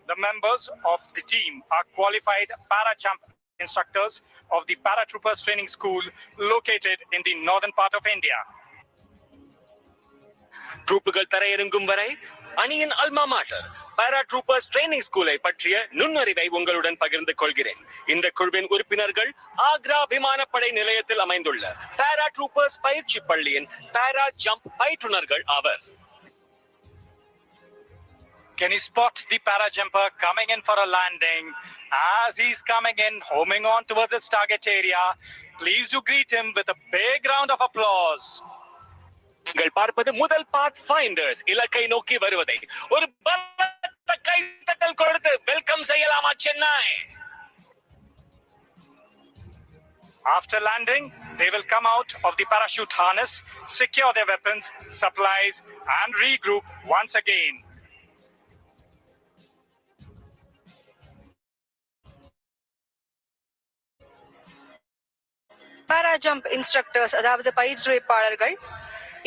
The members of the team are qualified para-jump instructors of the Paratroopers training school located in the northern part of India. ட்ரூப்புகள் தரையிறங்கும் வரை அணியின் அல்மா மாட்டர் பாராட்ரூப்பர்ஸ் training ஸ்கூலை பற்றிய நுண்ணறிவை உங்களுடன் பகிர்ந்து கொள்கிறேன். இந்த குழுவின் உறுப்பினர்கள் ஆக்ரா விமானப்படை நிலையத்தில் அமைந்துள்ள பாராட்ரூப்பர்ஸ் பயிற்சி பள்ளியின் பாரா ஜம்ப் பயிற்றுனர்கள் ஆவர். Can you spot the para jumper coming in for a landing? As he's coming in, homing on towards his target area, please do greet him with a big round of applause. நீங்கள் பார்ப்பது முதல் பாத் finders இலக்கை நோக்கி வருவதை ஒரு பலத்த கைத்தட்டல் கொடுத்து வெல்கம் செய்யலாமா Chennai? After landing, they will come out of the parachute harness, secure their weapons, supplies, and regroup once again. Para jump instructors அதாவது பயிற்றுவிப்பாளர்கள்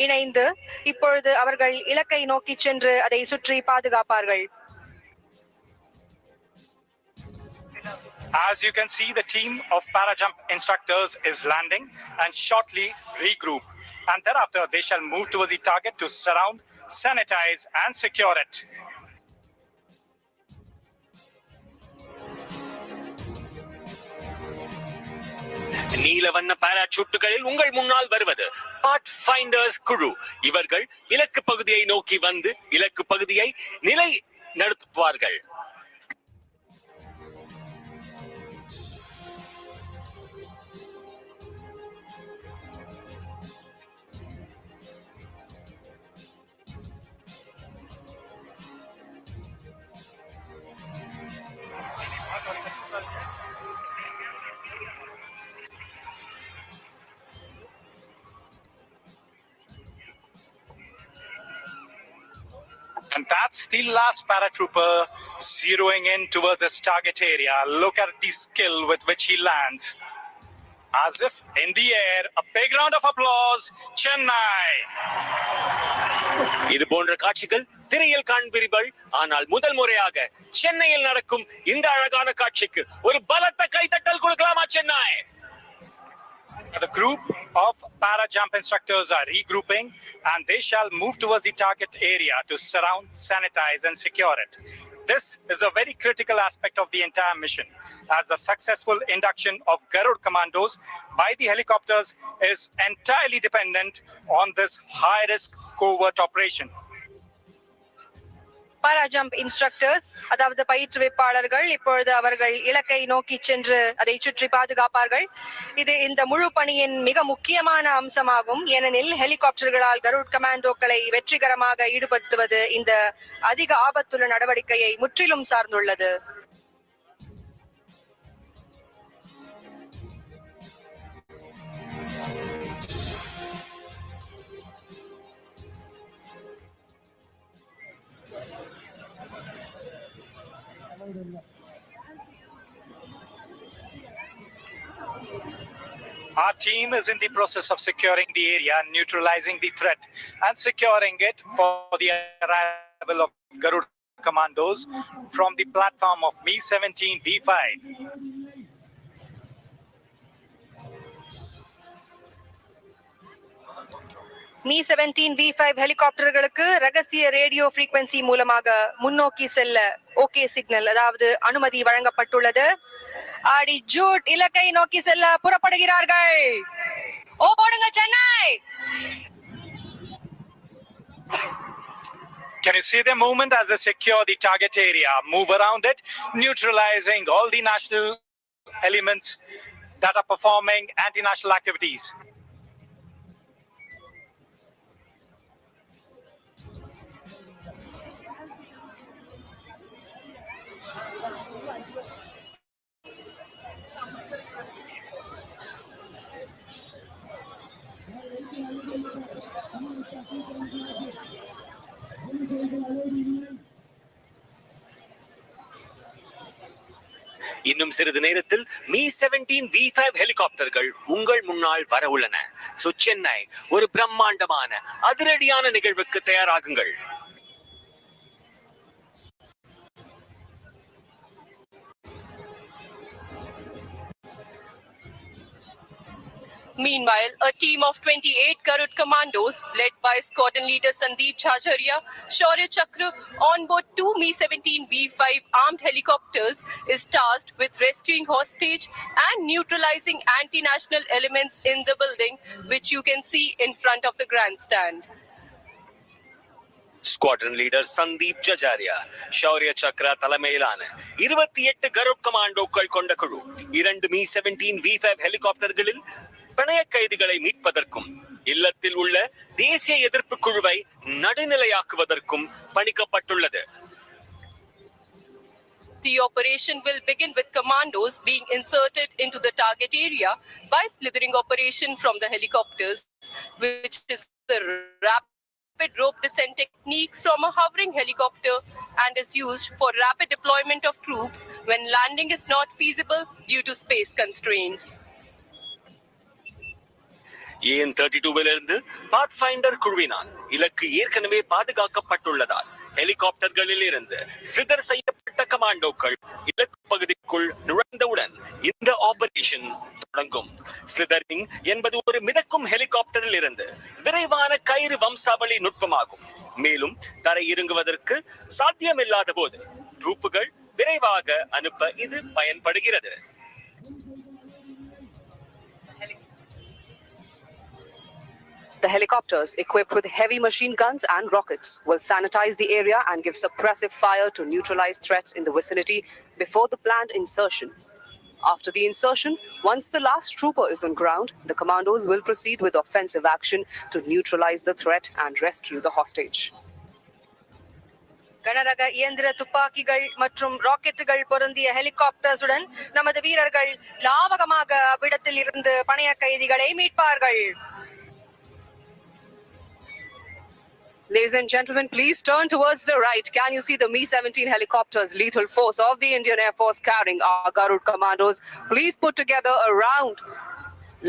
இணைந்து இப்பொழுது அவர்கள் இலக்கை நோக்கி சென்று அதை சுற்றி பாதுகாப்பார்கள். As you can see, the team of para jump instructors is landing and shortly regroup, and thereafter they shall move towards the target to surround, sanitize and secure it. நீல வண்ண பாராசூட்டுகளில் உங்கள் முன்னால் வருவது பாத் ஃபைண்டர்ஸ் குழு. இவர்கள் இலக்கு பகுதியை நோக்கி வந்து இலக்கு பகுதியை நிலை நடத்துவார்கள். And that's the last paratrooper zeroing in towards his target area. Look at the skill with which he lands. As if in the air, a big round of applause, Chennai. இது போன்ற காட்சிகள் திரையில் காண்பீர்கள். ஆனால் முதல் முறையாக சென்னையில் நடக்கும் இந்த அழகான காட்சிக்கு ஒரு பலத்த கைத்தட்டல் கொடுக்கலாமா Chennai? The group of para jump instructors are regrouping and they shall move towards the target area to surround, sanitize and secure it. This is a very critical aspect of the entire mission, as the successful induction of Garud commandos by the helicopters is entirely dependent on this high-risk covert operation. Para jump instructors அதாவது பயிற்றுவிப்பாளர்கள் இப்பொழுது அவர்கள் இலக்கை நோக்கி சென்று அதை சுற்றி பாதுகாப்பார்கள். இது இந்த முழு பணியின் மிக முக்கியமான அம்சமாகும். ஏனெனில் ஹெலிகாப்டர்களால் கருட் கமாண்டோக்களை வெற்றிகரமாக ஈடுபடுத்துவது இந்த அதிக ஆபத்துள்ள நடவடிக்கையை முற்றிலும் சார்ந்துள்ளது. Our team is in the process of securing the area, neutralizing the threat and securing it for the arrival of Garud commandos from the platform of Me-17 V5. Me-17 V5 ஹெலிகாப்டர்களுக்கு ரகசிய ரேடியோ ஃப்ரீக்வன்சி மூலமாக முன்னோக்கி செல்ல okay signal அதாவது அனுமதி வழங்கப்பட்டுள்ளது. ஆடி Jude இலக்கை நோக்கி செல்ல புறப்படுகிறார்கள். ஓடுங்க Chennai. Can you see their movement as they secure the target area, move around it, neutralizing all the national elements that are performing anti-national activities? இன்னும் சிறிது நேரத்தில் Me-17 V5 ஹெலிகாப்டர்கள் உங்கள் முன்னால் வர உள்ளன. சென்னை ஒரு பிரம்மாண்டமான அதிரடியான நிகழ்வுக்கு தயாராகுங்கள். Meanwhile, a team of 28 Garud commandos, led by squadron leader Sandeep Jhajharia, Shaurya Chakra, on board two Mi-17 V5 armed helicopters, is tasked with rescuing hostage and neutralizing anti-national elements in the building, which you can see in front of the grandstand. Squadron leader Sandeep Jajaria, Shaurya Chakra தலைமையிலான 28 கருட் கமாண்டோக்கள் கொண்ட குழு 2 Mi-17 V5 ஹெலிகாப்டர்களில் பிணைய கைதிகளை மீட்பதற்கும் இல்லத்தில் உள்ள தேசிய எதிர்ப்பு குழுவை நடுநிலையாக்குவதற்கும் பணிக்கப்பட்டுள்ளது. The operation will begin with commandos being inserted into the target area by slithering operation from the helicopters, which is the rapid rope descent technique from a hovering helicopter and is used for rapid deployment of troops when landing is not feasible due to space constraints. AN-32விலிருந்து pathfinder குழுவினால் இலக்கு ஏற்கனவே பாதுகாக்கப்பட்டுள்ளதால் ஹெலிகாப்டர்களில் இருந்து slither செய்யப்பட்ட கமாண்டோக்கள் இலக்கு பகுதிக்குள் நுழைந்தவுடன் இந்த operation தொடங்கும். ஸ்லிதரிங் என்பது ஒரு மிதக்கும் ஹெலிகாப்டரில் இருந்து விரைவான கயிறு வம்சாவளி நுட்பமாகும். மேலும் தரை இறங்குவதற்கு சாத்தியமில்லாத போது ட்ரூப்புகள் விரைவாக அனுப்ப இது பயன்படுகிறது. The helicopters, equipped with heavy machine guns and rockets, will sanitize the area and give suppressive fire to neutralize threats in the vicinity before the planned insertion. After the insertion, once the last trooper is on ground, the commandos will proceed with offensive action to neutralize the threat and rescue the hostage. கனரக இயந்திர துப்பாக்கிகள் மற்றும் ராக்கெட்டுகள் பொருந்திய ஹெலிகாப்டர்ஸுடன் நமது வீரர்கள் லாவகமாக அவ்விடத்தில் இருந்து பணைய கைதிகளை மீட்பார்கள். Ladies and gentlemen, please turn towards the right. Can you see the Mi-17 helicopters, lethal force of the Indian Air Force carrying our Garud commandos? Please put together a round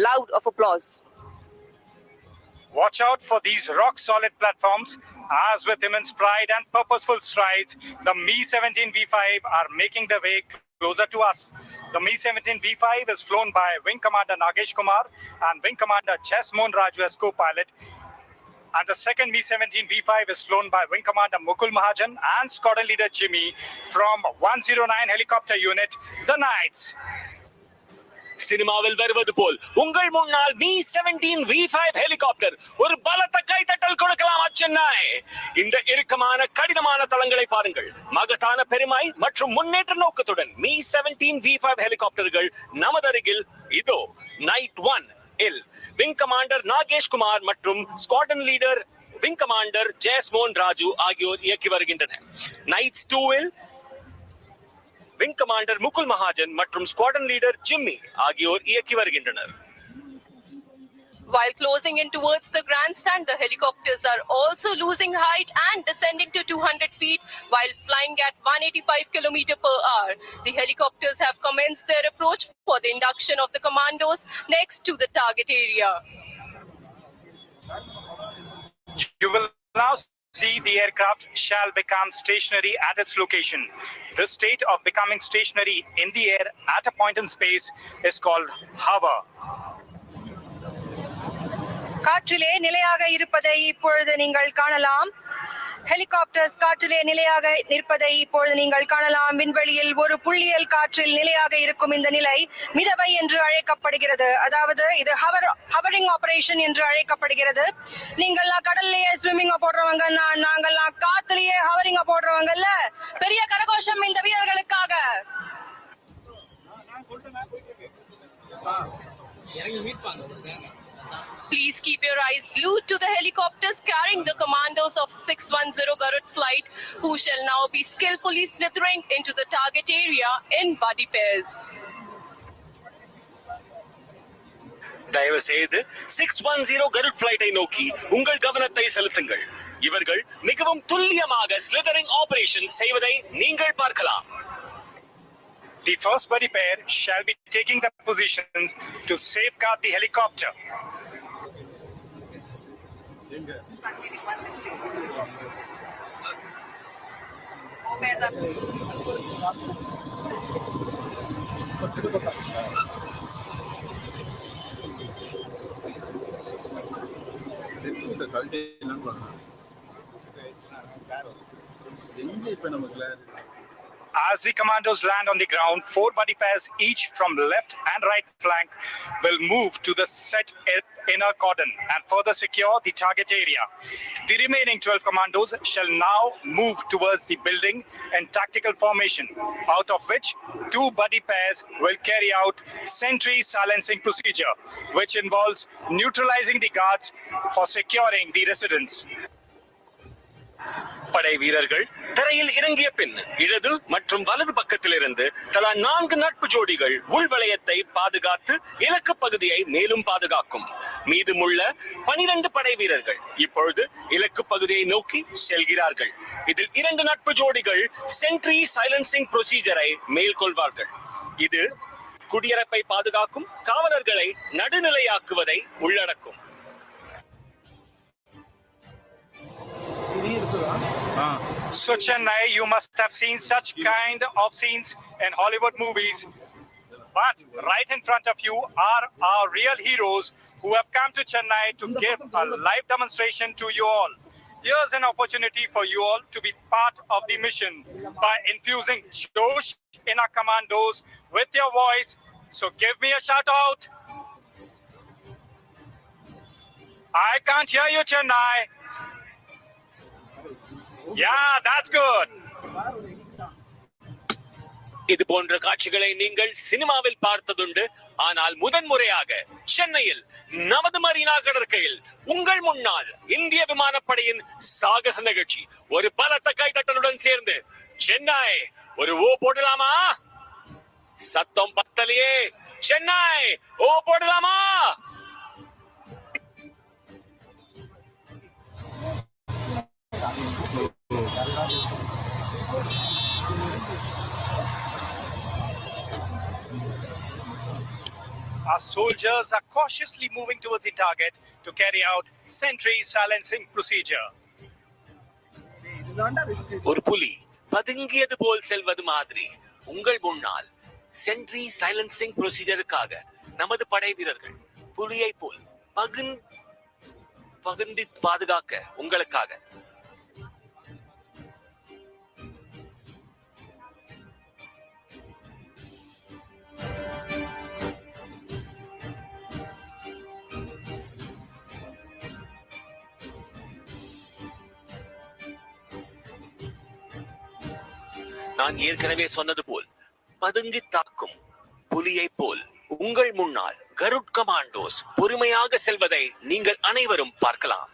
loud of applause. Watch out for these rock-solid platforms. As with immense pride and purposeful strides, the Mi-17 V5 are making their way closer to us. The Mi-17 V5 is flown by Wing Commander Nagesh Kumar and Wing Commander Jasmine Raju as co-pilot. And the second Mi-17 V5 is flown by Wing Commander Mukul Mahajan and Squadron Leader Jimmy from 109 Helicopter Unit, the Knights. சினிமாவில் வருவது போல் உங்கள் முன்னால் Mi-17 V5 helicopter ஒரு பலத்த கைத்தட்டல் கொடுக்கலாம் சென்னை. இந்த இறுக்கமான கடினமான தளங்களை பாருங்கள். மகத்தான பெருமை மற்றும் முன்னேற்ற நோக்கத்துடன் Mi-17 V5 ஹெலிகாப்டர்கள் நமதருகில் இதோ. நைட் 1 இல் விங் கமாண்டர் நாகேஷ் குமார் மற்றும் squadron leader wing commander Jayasmohan Raju ஆகியோர் இயக்கி வருகின்றனர். நைட்ஸ் 2 இல் விங் கமாண்டர் முகுல் மகாஜன் மற்றும் ஸ்குவாட்ரன் லீடர் ஜிம்மி ஆகியோர் இயக்கி வருகின்றனர். While closing in towards the grandstand, the helicopters are also losing height and descending to 200 feet while flying at 185 km per hour. The helicopters have commenced their approach for the induction of the commandos next to the target area. You will now see the aircraft shall become stationary at its location. This state of becoming stationary in the air at a point in space is called hover. காற்றிலே நிலையாக இருப்பதை இப்பொழுது நீங்கள் காணலாம். Helicopters காற்றிலே நிலையாக நிற்பதை இப்பொழுது நீங்கள் காணலாம். விண்வெளியில் ஒரு புள்ளியல் காற்றில் நிலையாக இருக்கும் இந்த நிலை மிதவை என்று அழைக்கப்படுகிறது. அதாவது இது ஹவரிங் ஆபரேஷன் என்று அழைக்கப்படுகிறது. நீங்கள்லாம் கடல்லையே ஸ்விம்மிங்க போடுறவங்க, நாங்கள்லாம் காத்துலயே ஹவரிங்க போடுறவங்கல்ல. பெரிய கரகோஷம் இந்த வீரர்களுக்காக. Please keep your eyes glued to the helicopters carrying the commandos of 610 Garud flight, who shall now be skillfully slithering into the target area in buddy pairs. தயவு செய்து 610 கருட் ஃபிளைட்டை நோக்கி உங்கள் கவனத்தை செலுத்துங்கள். இவர்கள் மிகவும் துல்லியமாக ஸ்லிதரிங் ஆபரேஷன் செய்வதை நீங்கள் பார்க்கலாம். The first buddy pair shall be taking the positions to safeguard the helicopter. 160. 4 pairs up. As the commandos land on the ground, 4 buddy pairs each from left and right flank will move to the set inner cordon and further secure the target area. The remaining 12 commandos shall now move towards the building in tactical formation, out of which 2 buddy pairs will carry out sentry silencing procedure, which involves neutralizing the guards for securing the residence. படை வீரர்கள் தரையில் இறங்கிய பின் இடது மற்றும் வலது பக்கத்திலிருந்து தலா 4 நட்பு ஜோடிகள் உள்வளையத்தை பாதுகாத்து இலக்கு பகுதியை மேலும் பாதுகாக்கும். மீதமுள்ள 12 படை வீரர்கள் இப்பொழுது இலக்கு பகுதியை நோக்கி செல்கிறார்கள். இதில் 2 நட்பு ஜோடிகள் சென்ட்ரி சைலன்சிங் ப்ரொசீஜரை மேற்கொள்வார்கள். இது குடியிருப்பை பாதுகாக்கும் காவலர்களை நடுநிலையாக்குவதை உள்ளடக்கும். So Chennai, you must have seen such kind of scenes in Hollywood movies. But right in front of you are our real heroes who have come to Chennai to give a live demonstration to you all. Here's an opportunity for you all to be part of the mission by infusing Josh in our commandos with your voice. So give me a shout out. I can't hear you, Chennai. Yeah, that's good. இது போன்ற காட்சிகளை நீங்கள் சினிமாவில் பார்த்ததுண்டு. ஆனால் முதன்முறையாக சென்னையில் நமது Marina கடற்கையில் உங்கள் முன்னால் இந்திய விமானப்படையின் சாகச நிகழ்ச்சி ஒரு பலத்த கைதட்டலுடன் சேர்ந்து சென்னை ஒரு ஓ போடலாமா? சத்தம் பத்தலையே. சென்னை ஓ போடலாமா? Our soldiers are cautiously moving towards the target to carry out sentry silencing procedure. ஒரு புலி பதுங்கியது போல் செல்வது மாதிரி உங்கள் முன்னால் சென்ட்ரி சைலன்சிங் ப்ரொசீஜருக்காக நமது படை வீரர்கள் புலியை போல் பகுந்தி பாதுகாக்க உங்களுக்காக. நான் ஏற்கனவே சொன்னது போல் பதுங்கி தாக்கும் புலியை போல் உங்கள் முன்னால் கருட் கமாண்டோஸ் பொறுமையாக செல்வதை நீங்கள் அனைவரும் பார்க்கலாம்.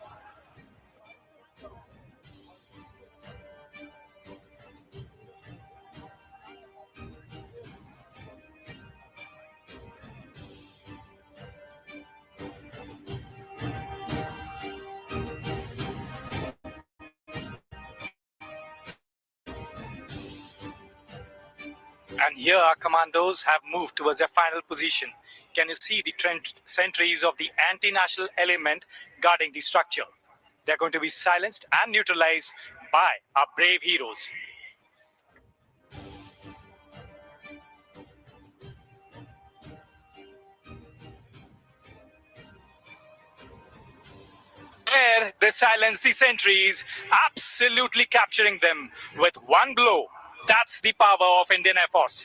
And here our commandos have moved towards their final position. Can you see the sentries of the anti-national element guarding the structure? They're going to be silenced and neutralized by our brave heroes. There they silence the sentries, absolutely capturing them with one blow. That's the power of Indian Air Force.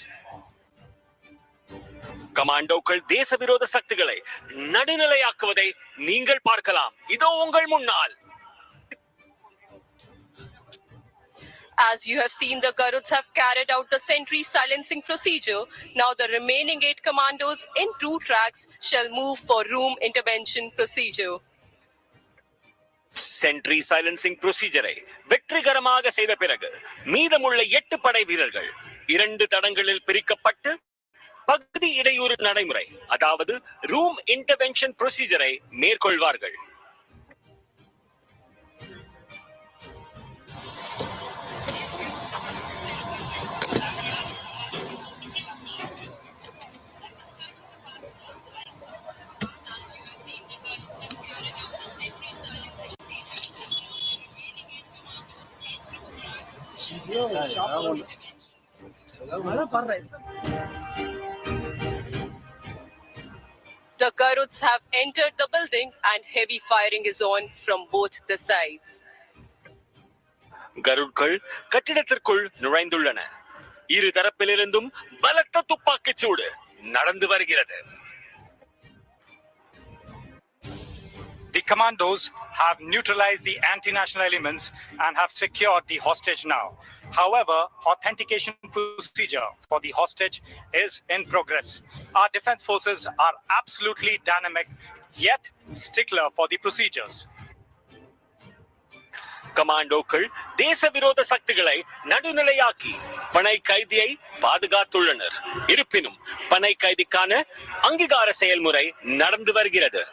கமாண்டோக்கள் தேச விரோத சக்திகளை நடுநிலையாக்குவதை நீங்கள் பார்க்கலாம். இதோ உங்கள் முன்னால். As you have seen, the Garuds have carried out the sentry silencing procedure. Now the remaining 8 commandos in 2 tracks shall move for room intervention procedure. Sentry silencing ப்ரொசீஜரை வெற்றிகரமாக செய்த பிறகு மீதமுள்ள 8 படை வீரர்கள் 2 தடங்களில் பிரிக்கப்பட்டு பகுதி இடையூறு நடைமுறை, அதாவது ரூம் இன்டர்வென்ஷன் ப்ரொசீஜரை மேற்கொள்வார்கள். The The Garuds have entered the building and heavy firing is on from both the sides. கருட்கள் கட்டிடத்திற்குள் நுழைந்துள்ளன. இரு தரப்பிலிருந்தும் பலத்த துப்பாக்கிச் சூடு நடந்து வருகிறது. The commandos have neutralized the anti-national elements and have secured the hostage now. However, authentication procedure for the hostage is in progress. Our defense forces are absolutely dynamic, yet stickler for the procedures. கமாண்டோக்கள் தேச விரோத சக்திகளை நடுநிலையாக்கி பனை கைதியை பாதுகாத்துள்ளனர். இருப்பினும் பனை கைதிக்கான அங்கீகார செயல்முறை நடந்து வருகிறது.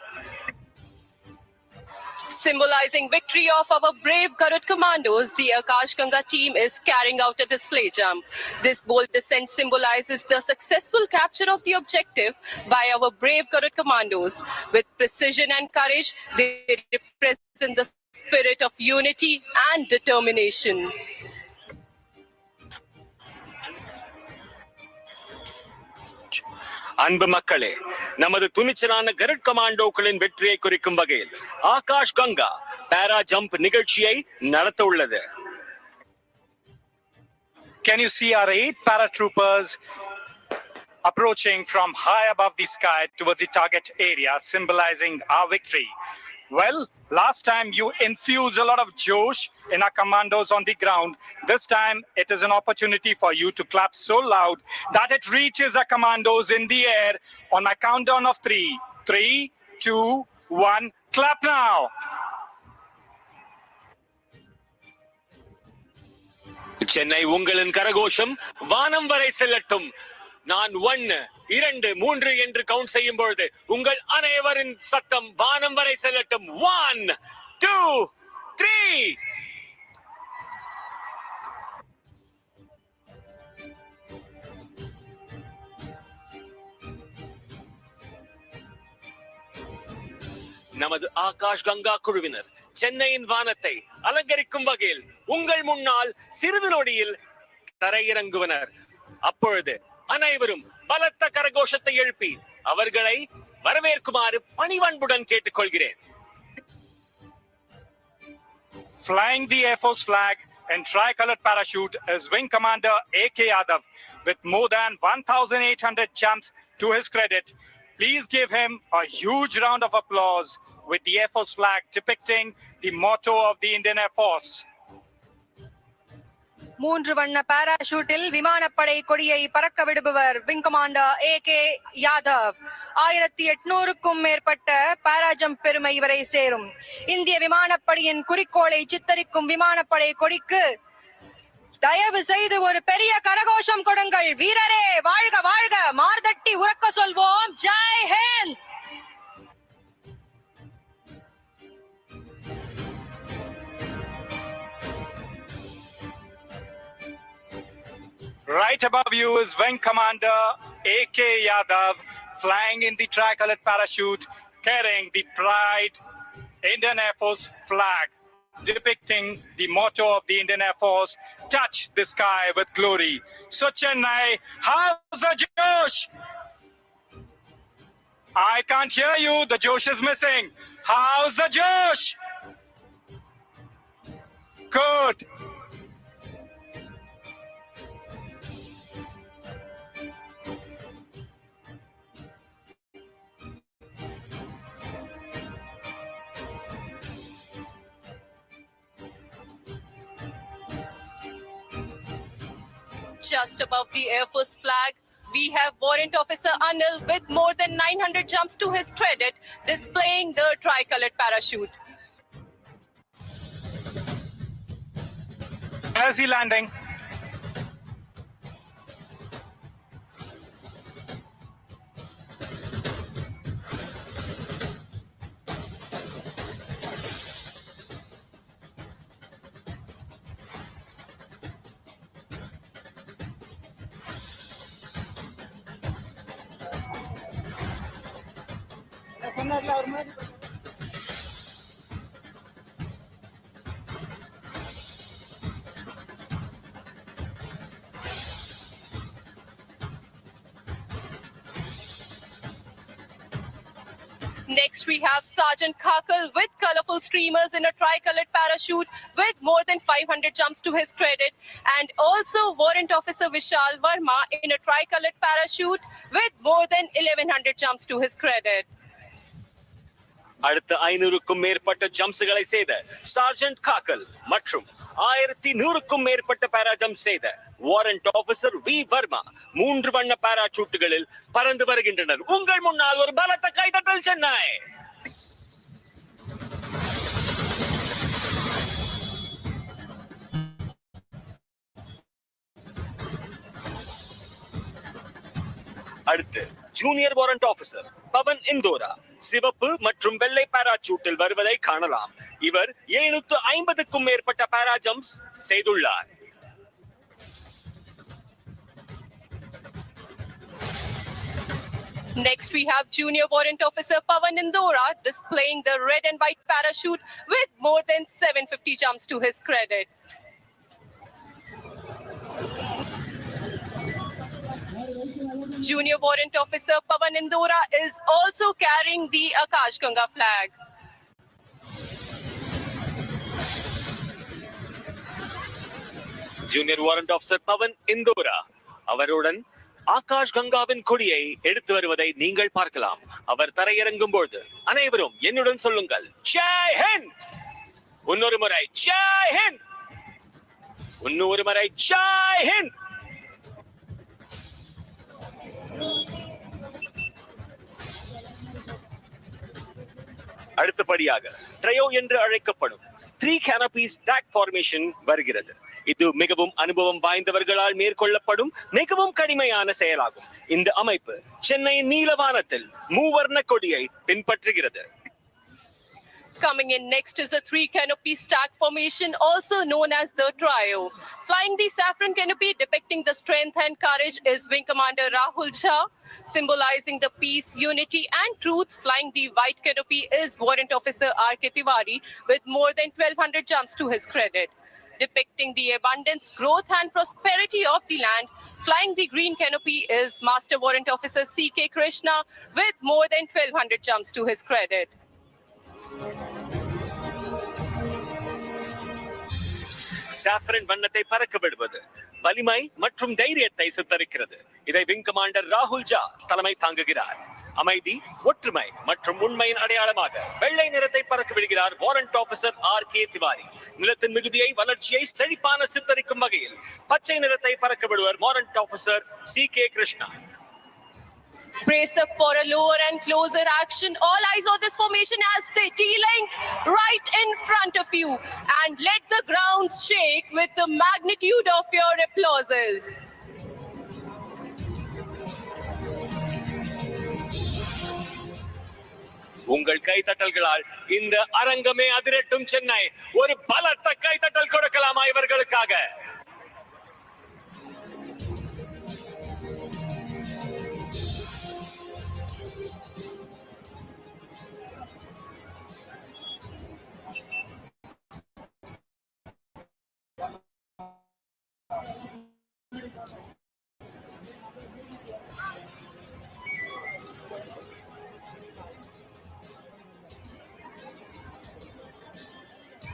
Symbolizing victory of our brave Garud commandos, the Akash Ganga team is carrying out a display jump. This bold descent symbolizes the successful capture of the objective by our brave Garud commandos. With precision and courage, they represent the spirit of unity and determination. அன்பு மக்களே, நமது துணிச்சலான கருட் கமாண்டோக்களின் வெற்றியை குறிக்கும் வகையில் ஆகாஷ் கங்கா பாரா jump நிகழ்ச்சியை நடத்த உள்ளது. Can you see our 8 paratroopers approaching from high above the sky towards the target area, symbolizing our victory? Well, last time you infused a lot of josh in our commandos on the ground. This time it is an opportunity for you to clap so loud that it reaches our commandos in the air. On my countdown of 3, 3, 2, 1, clap now. Chennai உங்களின் கரகோஷம் வானம் வரை செல்லட்டும். நான் 1, 2, 3 என்று count செய்யும் பொழுது உங்கள் அனைவரின் சத்தம் வானம் வரை செல்லட்டும். 1, 2, 3. நமது ஆகாஷ் கங்கா குழுவினர் சென்னையின் வானத்தை அலங்கரிக்கும் வகையில் உங்கள் முன்னால் சிறிது நொடியில் தரையிறங்குவனர். அப்பொழுது அனைவரும் பலத்த கரகோஷத்தை எழுப்பி அவர்களை வரவேற்குமாறு பணிவன்புடன் கேட்டுக்கொள்கிறேன். Flying the Air Force flag and tricolored parachute is Wing Commander A.K. Yadav with more than 1,800 jumps to his credit. Please give him a huge round of applause with the Air Force flag depicting the motto of the Indian Air Force. 3 வண்ண பாராஷூட்டில் விமானப்படை கொடியை பறக்க விடுபவர் wing commander A.K. Yadav. 1800க்கும் மேற்பட்ட பாராஜம்ப் பெருமை இவரை சேரும். இந்திய விமானப்படையின் குறிக்கோளை சித்தரிக்கும் விமானப்படை கொடிக்கு தயவு செய்து ஒரு பெரிய கரகோஷம் கொடுங்கள். வீரரே வாழ்க வாழ்க, மார்தட்டி உறக்க சொல்வோம், Jai Hind. Right above you is Wing Commander A.K. Yadav flying in the tricolored parachute carrying the Pride Indian Air Force flag depicting the motto of the Indian Air Force, touch the sky with glory. So Chennai, how's the josh? I can't hear you, the josh is missing. How's the josh? Good. Just above the Air Force flag, we have Warrant Officer Anil with more than 900 jumps to his credit, displaying the tricolored parachute. Where is he landing? Next, we have Sergeant Kakal with colorful streamers in a tricolored parachute with more than 500 jumps to his credit. And also Warrant Officer Vishal Verma in a tricolored parachute with more than 1100 jumps to his credit. அடுத்த 500க்கும் மேற்பட்ட ஜம்ப்ஸ்களை செய்த sergeant Gaggal மற்றும் 1100க்கும் மேற்பட்ட பாரா jump செய்த warrant officer we Verma 3 வண்ண பாராசூட்டுகளில் பறந்து வருகின்றனர். உங்கள் முன்னால் ஒரு பலத்த கைதட்டல் சென்னை. அடுத்து ஜூனியர் வாரண்ட் ஆபீசர் பவன் இந்தோரா சிவப்பு மற்றும் வெள்ளை பாராசூட்டில் வருவதை காணலாம். இவர் 750க்கும் மேற்பட்ட பாரா ஜம்ப்ஸ் செய்துள்ளார். Next, we have Junior Warrant Officer Pavan Indora displaying the red and white parachute with more than 750 jumps to his credit. Junior Warrant Officer Pavan Indora is also carrying the Akash Ganga flag. Junior warrant officer Pawan Indora அவருடன் ஆகாஷ் கங்காவின் கொடியை எடுத்து வருவதை நீங்கள் பார்க்கலாம். அவர் தரையிறங்கும் பொழுது அனைவரும் என்னுடன் சொல்லுங்கள், ஜெய் ஹிந்த். இன்னொரு முறை ஜெய் ஹிந்த். இன்னொரு முறை ஜெய் ஹிந்த். அடுத்தபடியாக ட்ரையோ என்று அழைக்கப்படும் 3 canopies stack formation வருகிறது. இது மிகவும் அனுபவம் வாய்ந்தவர்களால் மேற்கொள்ளப்படும் மிகவும் கடுமையான செயலாகும். இந்த அமைப்பு சென்னையின் நீலவானத்தில் மூவர்ண கொடியை பின்பற்றுகிறது. Coming in next is a 3 canopy stack formation, also known as the trio. Flying the saffron canopy depicting the strength and courage is Wing Commander Rahul Jha. Symbolizing the peace, unity and truth, flying the white canopy is Warrant Officer R.K. Tiwari with more than 1200 jumps to his credit. Depicting the abundance, growth and prosperity of the land, flying the green canopy is Master Warrant Officer C.K. Krishna with more than 1200 jumps to his credit. Saffron வண்ணத்தை பறக்க விடுவது வலிமை மற்றும் தைரியத்தை சித்தரிக்கிறது. இதை wing commander ராகுல் ஜா தலைமை தாங்குகிறார். அமைதி, ஒற்றுமை மற்றும் உண்மையின் அடையாளமாக வெள்ளை நிறத்தை பறக்க விடுகிறார் வாரண்ட் ஆபீசர் R.K. திவாரி. நிலத்தின் மிகுதியை, வளர்ச்சியை, செழிப்பான சித்தரிக்கும் வகையில் பச்சை நிறத்தை பறக்க விடுவர் warrant officer C.K. Krishna. Brace up for a lower and closer action. All eyes on this formation as they T-link right in front of you. And let the ground shake with the magnitude of your applauses. உங்கள் கைத்தட்டல்களால் இந்த அரங்கமே அதிரட்டும். சென்னை ஒரு பலத்த கைத்தட்டல் கொடுக்கலாமா இவர்களுக்காக?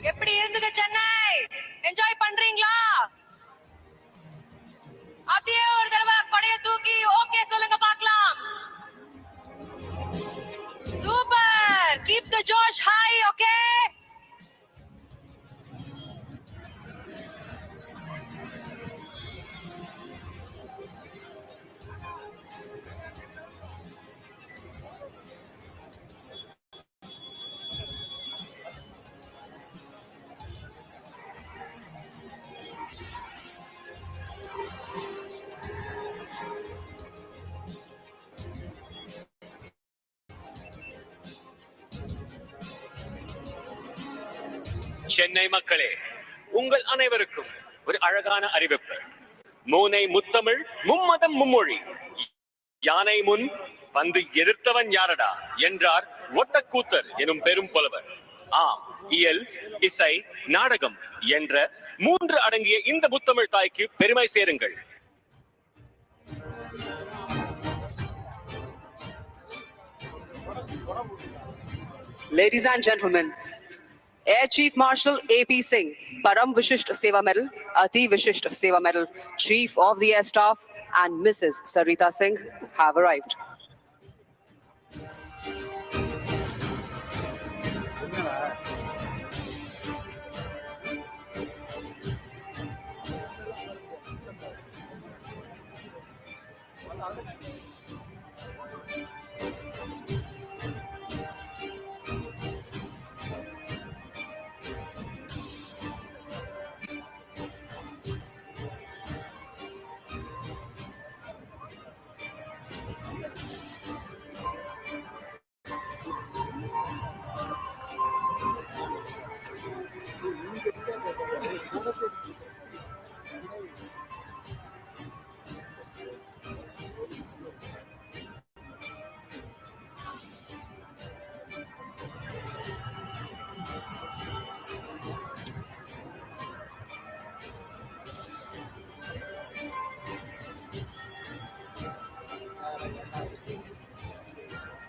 எப்படி இருந்தது Chennai? Enjoy பண்றீங்களா? அப்படியே ஒரு தடவை கொடைய தூக்கி ஓகே சொல்லுங்க பார்க்கலாம். Super. Keep the Josh high. Okay. Chennai மக்களே, உங்கள் அனைவருக்கும் ஒரு அழகான அறிவிப்பு. மூனை முத்தமிழ், மும்மதம் மும்மொழி. யானை முன் வந்து எதிர்த்தவன் யாரடா என்றார் ஒட்டக்கூத்தர் எனும் பெரும் புலவர். ஆம், இயல், இசை, நாடகம் என்ற 3 அடங்கிய இந்த முத்தமிழ் தாய்க்கு பெருமை சேருங்கள். Ladies and gentlemen, Air Chief Marshal A.P. Singh, Param Vishisht Seva Medal, Ati Vishisht Seva Medal, Chief of the Air Staff, and Mrs. Sarita Singh have arrived.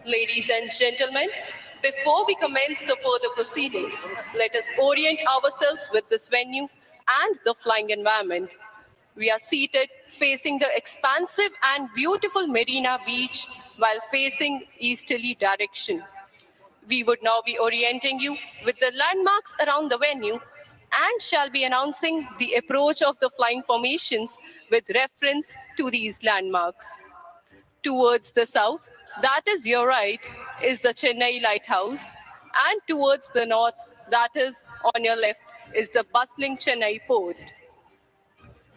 Ladies and gentlemen, before we commence the further proceedings, let us orient ourselves with this venue and the flying environment. We are seated facing the expansive and beautiful Marina Beach while facing easterly direction. We would now be orienting you with the landmarks around the venue and shall be announcing the approach of the flying formations with reference to these landmarks. Towards the south, that is your right, is the Chennai Lighthouse, and towards the north, that is on your left, is the bustling Chennai port.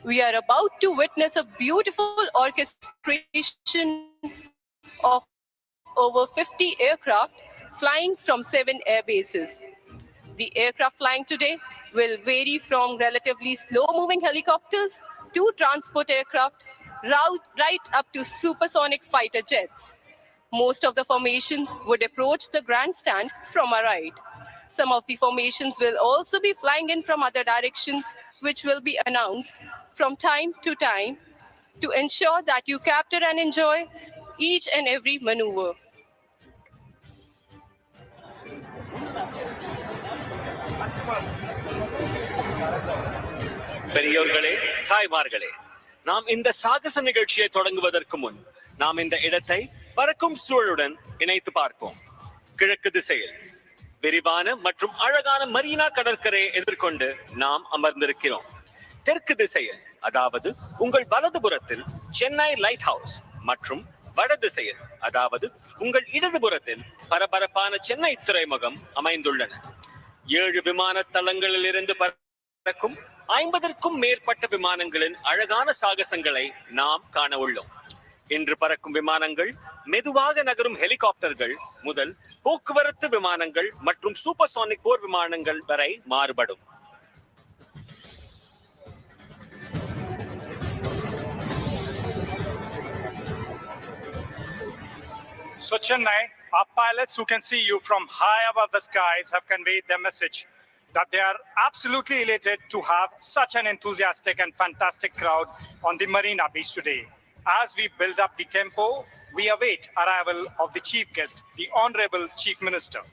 We are about to witness a beautiful orchestration of over 50 aircraft flying from 7 air bases. The aircraft flying today will vary from relatively slow-moving helicopters to transport aircraft, right up to supersonic fighter jets. Most of the formations would approach the grandstand from our right. Some of the formations will also be flying in from other directions, which will be announced from time to time to ensure that you capture and enjoy each and every maneuver. பெரியோர்களே, தாய்மார்களே, நாம் இந்த சாகச நிகழ்ச்சியை தொடங்குவதற்கு முன் நாம் இந்த இடத்தை பறக்கும் சூழலுடன் இணைத்து பார்ப்போம். கிழக்கு திசையில் விரிவான மற்றும் அழகான மரீனா கடற்கரையை எதிர்கொண்டு நாம் அமர்ந்திருக்கிறோம். தெற்கு திசையில், அதாவது உங்கள் வலதுபுறத்தில் சென்னை லைட் ஹவுஸ் மற்றும் வட திசையில், அதாவது உங்கள் இடதுபுறத்தில் பரபரப்பான சென்னை துறைமுகம் அமைந்துள்ளன. 7 விமான தளங்களில் இருந்து பறக்கும் 50க்கும் மேற்பட்ட விமானங்களின் அழகான சாகசங்களை நாம் காண உள்ளோம். இன்று பறக்கும் விமானங்கள் மெதுவாக நகரும் ஹெலிகாப்டர்கள் முதல் போக்குவரத்து விமானங்கள் மற்றும் சூப்பர்சானிக் போர் விமானங்கள் வரை மாறுபடும். So Chennai, our pilots who can see you from high above the skies have conveyed their message that they are absolutely elated to have such an enthusiastic and fantastic crowd on the Marina Beach today. As we build up the tempo, we await arrival of the chief guest, the Honorable Chief Minister.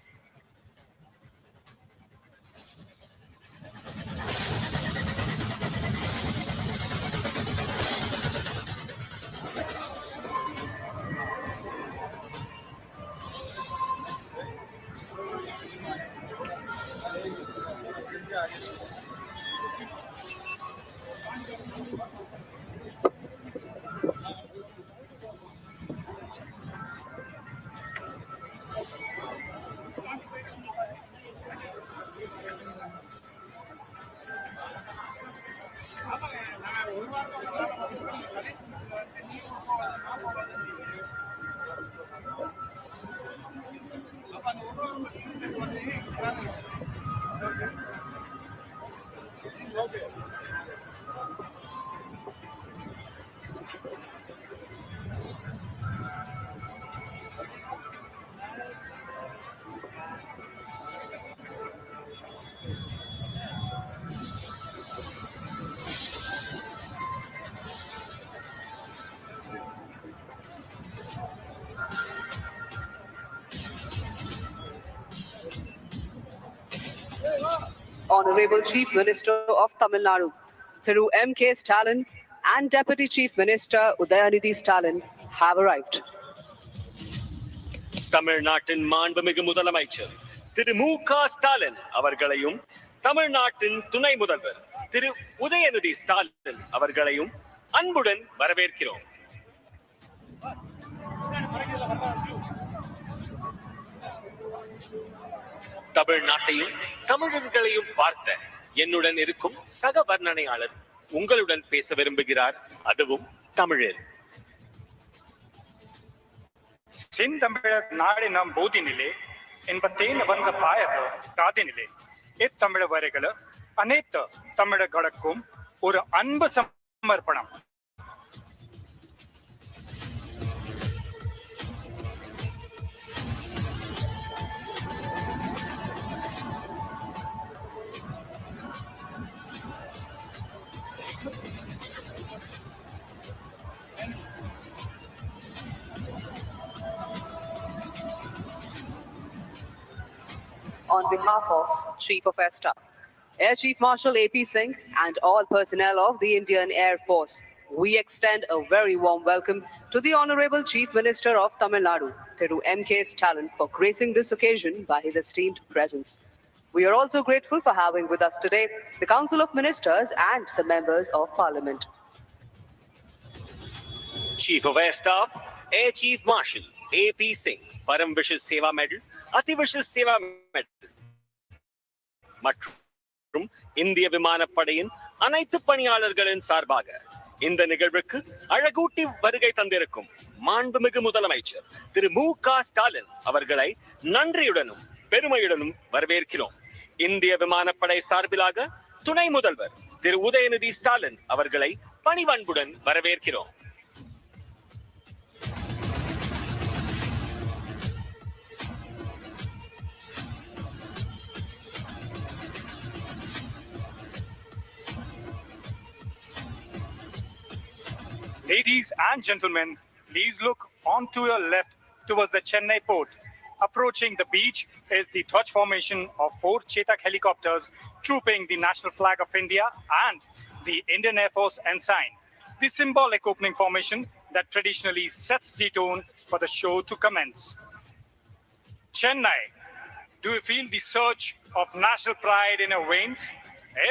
Honorable Chief Minister of Tamil Nadu, Thiru M.K. Stalin, and Deputy Chief Minister Udayanidhi Stalin have arrived. தமிழ்நாட்டின் மாண்புமிகு முதலமைச்சர் திரு மு.க. ஸ்டாலின் அவர்களையும் தமிழ்நாட்டின் துணை முதல்வர் திரு உதயநிதி ஸ்டாலின் அவர்களையும் அன்புடன் வரவேற்கிறோம். தமிழ்நாட்டையும் தமிழர்களையும் பார்த்த என்னுடன் இருக்கும் சக வர்ணனையாளர் உங்களுடன் பேச விரும்புகிறார், அதுவும் தமிழில். செந்தமிழ நாடின போதினிலே என்பத்தேன் வந்த பாயத காதினிலே இத்தமிழ வரைகள அனைத்து தமிழர்களுக்கும் ஒரு அன்பு சமர்ப்பணம். On behalf of Chief of Air Staff, Air Chief Marshal A.P. Singh, and all personnel of the Indian Air Force, we extend a very warm welcome to the Honorable Chief Minister of Tamil Nadu, Thiru M.K. Stalin, for gracing this occasion by his esteemed presence. We are also grateful for having with us today the Council of Ministers and the members of Parliament. Chief of Air Staff, Air Chief Marshal A.P. Singh, Param Vishis Seva Medal, Ati Vishis Seva Medal மற்றும் இந்திய விமானப்படையின் அனைத்து பணியாளர்களின் சார்பாக இந்த நிகழ்வுக்கு அழகூட்டி வருகை தந்திருக்கும் மாண்புமிகு முதலமைச்சர் திரு மு.க. ஸ்டாலின் அவர்களை நன்றியுடனும் பெருமையுடனும் வரவேற்கிறோம். இந்திய விமானப்படை சார்பிலாக துணை முதல்வர் திரு உதயநிதி ஸ்டாலின் அவர்களை பணிவன்புடன் வரவேற்கிறோம். Ladies and gentlemen, please look on to your left towards the Chennai port. Approaching the beach is the Dhwaj formation of 4 Chetak helicopters trooping the national flag of India and the Indian Air Force ensign. The symbolic opening formation that traditionally sets the tone for the show to commence. Chennai, do you feel the surge of national pride in your veins?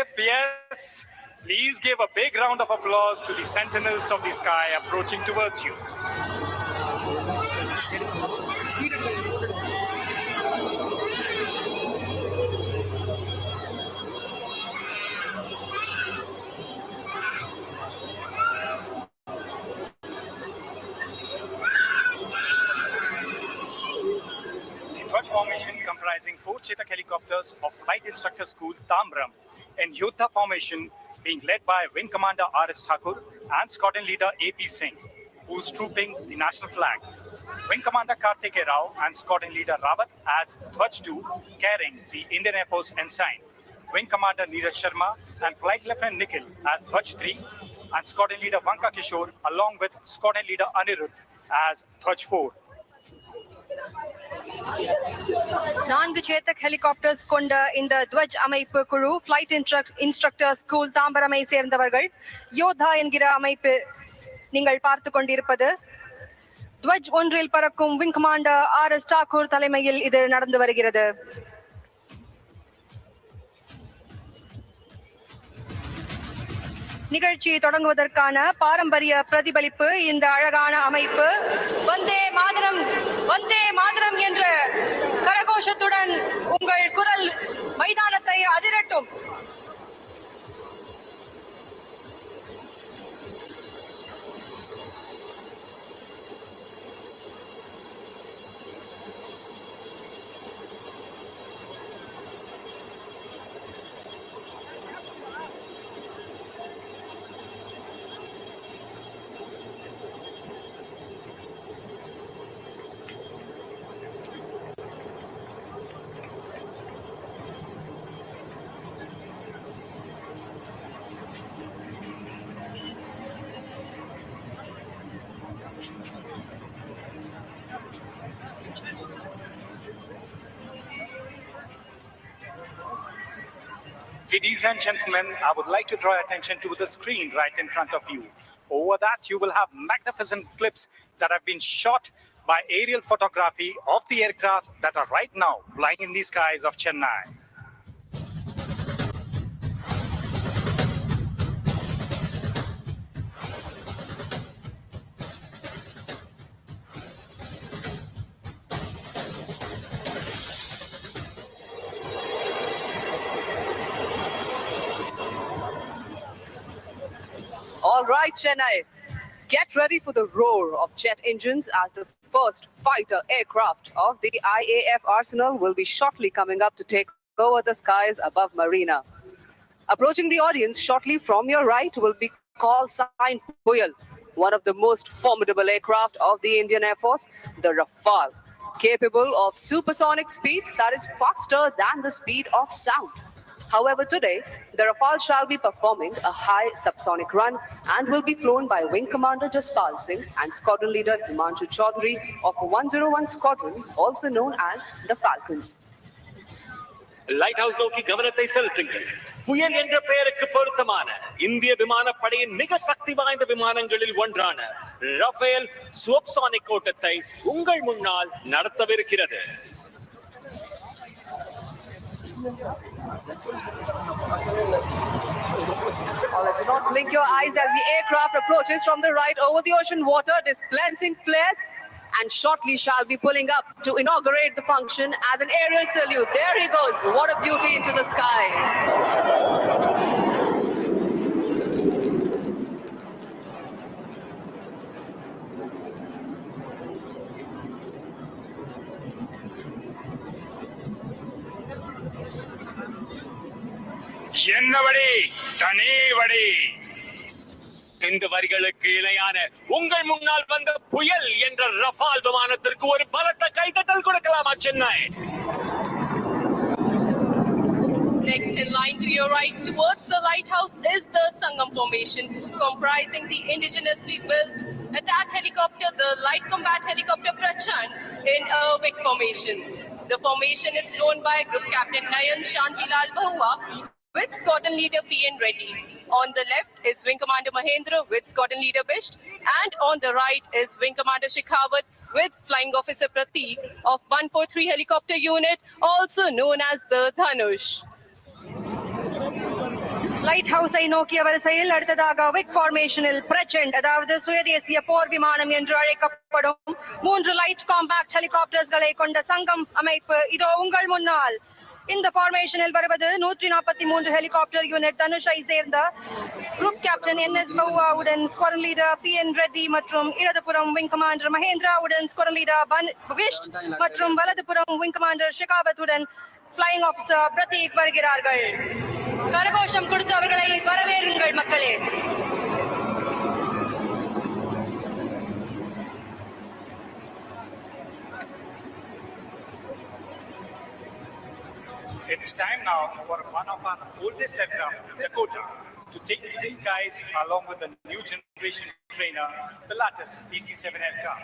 If yes, please give a big round of applause to the sentinels of the sky approaching towards you. Dhwaj formation comprising 4 Chetak helicopters of Flight Instructor School, Tamram, and Yodha formation being led by Wing Commander R.S. Thakur and Squadron Leader A.P. Singh, who's trooping the national flag. Wing Commander Karthike Rao and Squadron Leader Rawat as Dhwaj 2, carrying the Indian Air Force ensign. Wing Commander Neeraj Sharma and Flight Lieutenant Nikhil as Dhwaj 3, and Squadron Leader Vanka Kishore along with Squadron Leader Anirudh as Dhwaj 4. 4 Chetak helicopters கொண்ட இந்த துவஜ் அமைப்பு குழு flight instructor school தாம்பரமை சேர்ந்தவர்கள். யோதா என்கிற அமைப்பு நீங்கள் பார்த்து கொண்டிருப்பது துவஜ் 1 பறக்கும் விங் கமாண்டர் R.S. தாக்கூர் தலைமையில் இது நடந்து வருகிறது. நிகழ்ச்சி தொடங்குவதற்கான பாரம்பரிய பிரதிபலிப்பு இந்த அழகான அமைப்பு. வந்தே மாதரம் வந்தே மாதரம் என்ற கரகோஷத்துடன் உங்கள் குரல் மைதானத்தை அதிரட்டும். Ladies and gentlemen, I would like to draw your attention to the screen right in front of you. Over that, you will have magnificent clips that have been shot by aerial photography of the aircraft that are right now flying in the skies of Chennai. All right, Chennai. Get ready for the roar of jet engines as the first fighter aircraft of the IAF arsenal will be shortly coming up to take over the skies above Marina. Approaching the audience shortly from your right will be call sign Puyal, one of the most formidable aircraft of the Indian Air Force, the Rafale, capable of supersonic speeds that is faster than the speed of sound. However, today, the Rafale shall be performing a high subsonic run and will be flown by Wing Commander Jaspal Singh and Squadron Leader Himanshu Chaudhary of 101 Squadron, also known as the Falcons. Light house நோக்கி கவனத்தை செலுத்துங்கள். புயல் என்ற பெயருக்கு பொருத்தமான இந்திய விமானப்படையின் மிக சக்தி வாய்ந்த விமானங்களில் ஒன்றான ரஃபேல் சூப்பர்சானிக் ஓட்டத்தை உங்கள் முன்னால் நடத்தவிருக்கிறது. Do not blink your eyes as the aircraft approaches from the right over the ocean water, dispensing flares, and shortly shall be pulling up to inaugurate the function as an aerial salute. There he goes. What a beauty into the sky. என்னவடி தனிவடி. இந்த வரிகளுக்கு இணையான உங்கள் முன்னால் வந்த புயல் என்ற Rafael விமானத்திற்கு ஒரு பலத்த கைதட்டல் கொடுக்கலாமா Chennai? Next in line to your right towards the lighthouse is the Sangam formation, comprising the indigenously built attack helicopter, the light combat helicopter Prachand in a Vic formation. The formation is flown by Group Captain Nayan Shantilal Bahua with Squadron Leader P.N. Reddy. On the left is Wing Commander Mahendra with Squadron Leader Bisht, and on the right is Wing Commander Shekhawat with Flying Officer Prateek of 143 Helicopter Unit, also known as the Dhanush. லைட் ஹவுஸை நோக்கிய வரிசையில் அடுத்ததாக விக் ஃபார்மேஷனில் பிரச்சண்ட், அதாவது சுயதேசிய போர் விமானம் என்று அழைக்கப்படும் 3 light compact ஹெலிகாப்டர்ஸ்களை கொண்ட சங்கம் அமைப்பு இதோ உங்கள் முன்னால். இந்த ஃபார்மேஷனில் வருவது 143 ஹெலிகாப்டர் யூனிட் தனுஷை சேர்ந்த குரூப் கேப்டன் NS பவுவாவுடன் ஸ்குவாட்ரன் லீடர் PN ரெட்டி மற்றும் இடதுபுறம் விங் கமாண்டர் மகேந்திராவுடன் ஸ்குவாட்ரன் லீடர் பிஷ்ட் மற்றும் வலதுபுறம் விங் கமாண்டர் ஷெகாவத்துடன் ஃப்ளையிங் ஆஃபீஸர் பிரதீக் வருகிறார்கள். கரகோஷம் கொடுத்து அவர்களை வரவேறுங்கள் மக்களே. It's time now for one of our oldest aircraft, Dakota, to take to the skies along with the new generation trainer, the latest PC-7 aircraft.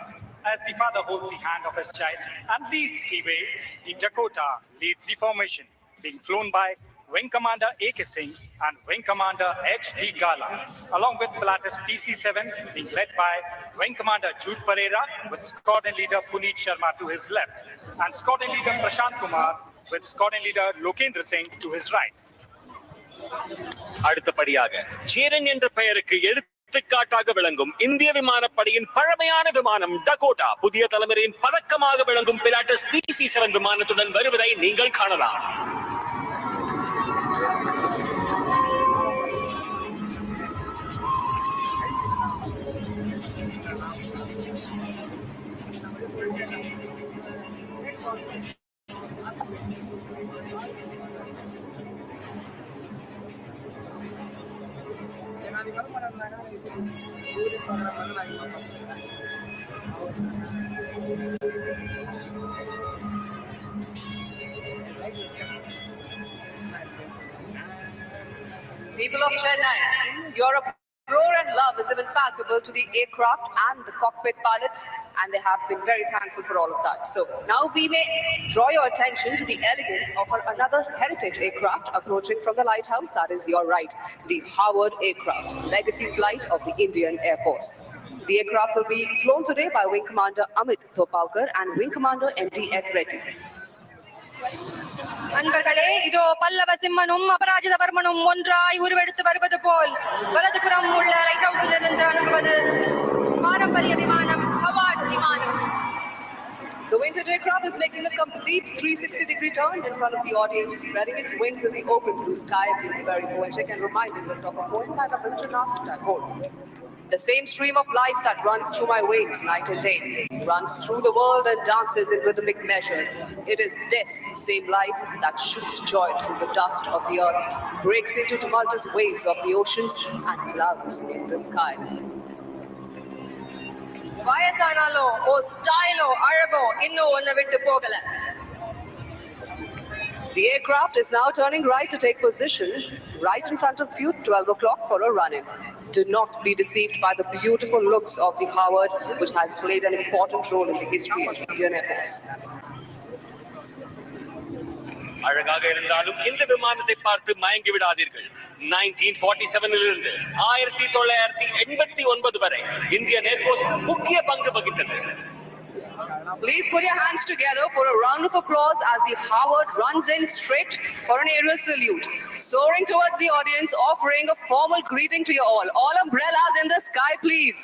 As the father holds the hand of his child and leads the way, the Dakota leads the formation, being flown by Wing Commander A.K. Singh and Wing Commander H.D. Gala, along with Pilatus PC-7 being led by Wing Commander Jude Pereira with Squadron Leader Puneet Sharma to his left and Squadron Leader Prashant Kumar with Squadron Leader Lokendra Singh to his right. அடுத்தபடியாக சேரன் என்ற பெயருக்கு எடுத்துக்காட்டாக விளங்கும் இந்திய விமானப்படையின் பழமையான விமானம் Dakota புதிய தலைமுறையின் பதக்கமாக விளங்கும் பிலாட்டஸ் PC-7 விமானத்துடன் வருவதை நீங்கள் காணலாம். People of Chennai, your roar and love is impalpable to the aircraft and the cockpit pilots and they have been very thankful for all of that. So now we may draw your attention to the elegance of another heritage aircraft approaching from the lighthouse. That is your right, the Howard aircraft, legacy flight of the Indian Air Force. The aircraft will be flown today by Wing Commander Amit Thopaukar and Wing Commander NTS Reddy. அன்பர்களே, இதோ பல்லவ சிம்மனும் அபராஜித வர்மனும் ஒன்றாய் உருவெடுத்து வருவது போல் வலதுபுறம் உள்ள light ஹவுஸில் இருந்து அணுகுவது பாரம்பரிய விமானம் ஹவார்ட் விமானம். The vintage aircraft is making a complete 360-degree turn in front of the audience, spreading its wings in the open blue sky, being very poetic and reminding us of a poem by Rabindranath Tagore. The same stream of life that runs through my veins night and day, runs through the world and dances in rhythmic measures. It is this same life that shoots joy through the dust of the earth, breaks into tumultuous waves of the oceans and clouds in the sky. வயசானாலோ ஓ ஸ்டைலோ அழகோ இன்னும் ஒன்ன விட்டு போகல. The aircraft is now turning right to take position right in front of you, 12 o'clock for a run-in. Do not be deceived by the beautiful looks of the Howard, which has played an important role in the history of Indian Air Force. அழகாக இருந்தாலும் இந்த விமானத்தை பார்த்து மயங்கி விடாதீர்கள். 1947 இலிருந்து 1989 வரை Indian air force முக்கிய பங்கு வகித்தது. Please put your hands together for a round of applause as the Howard runs in straight for an aerial salute, soaring towards the audience, offering a formal greeting to you all. All umbrellas in the sky, please.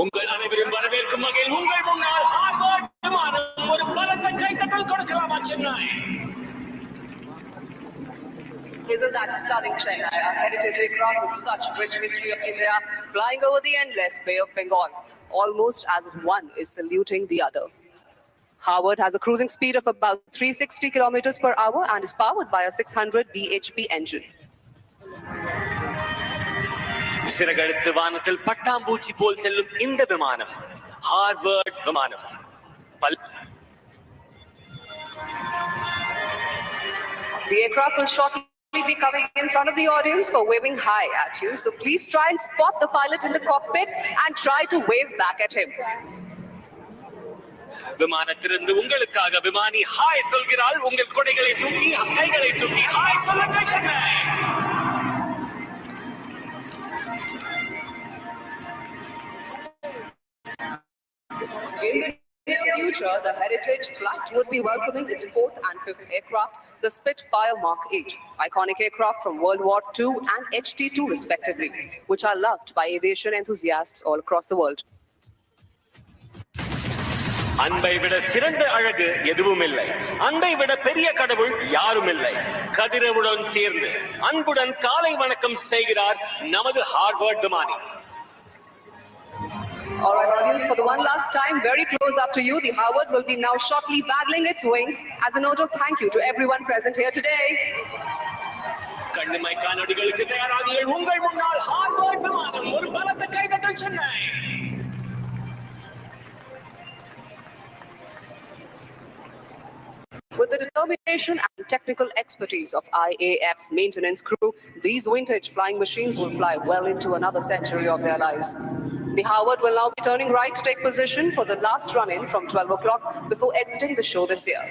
உங்கள் அனைவரும் வரவேற்கும் வகையில் உங்கள் முன்னால் Harvard விமானம் ஒரு பலத்த கைதட்டல் கொடுக்கலாமா Chennai? Isn't that stunning, Chennai? A heritage aircraft with such rich history of India, flying over the endless Bay of Bengal, almost as if one is saluting the other. Howard has a cruising speed of about 360 kilometers per hour and is powered by a 600 bhp engine. சிறகடித்து வானத்தில் பட்டாம்பூச்சி போல் செல்லும் இந்த விமானம் Harvard விமானம். The aircraft will shortly be coming in front of the audience for waving hi at you. So please try and spot the pilot in the cockpit and try to wave back at him. விமானத்திலிருந்து உங்களுக்காக விமானி hi சொல்கிறாள். உங்கள் கொடைகளை தூக்கி கைகளை தூக்கி hi சொல்லுங்கள் Chennai. In the near future, the Heritage Flight would be welcoming its 4th and 5th aircraft, the Spitfire Mark 8, iconic aircraft from World War II and HT-2 respectively, which are loved by aviation enthusiasts all across the world. அன்பை விட சிறந்த அழகு எதுவும் இல்லை. அன்பை விட பெரிய கடவுள் யாரும் இல்லை. கதிரவுடன் சேர்ந்து அன்புடன் காலை வணக்கம் செய்கிறார் நமது ஹார்வர்ட் விமானி. All right, audience, for the one last time, very close up to you, the Howard will be now shortly waggling its wings as a note of thank you to everyone present here today. கண்ணுமை காணொளிகளுக்கு தயாராகுங்கள். உங்கள் முன்னால் Harvard விமானம் ஒரு பலத்த கைதட்டல் Chennai. With the determination and technical expertise of IAF's maintenance crew, these vintage flying machines will fly well into another century of their lives. The Howard will now be turning right to take position for the last run-in from 12 o'clock before exiting the show this year.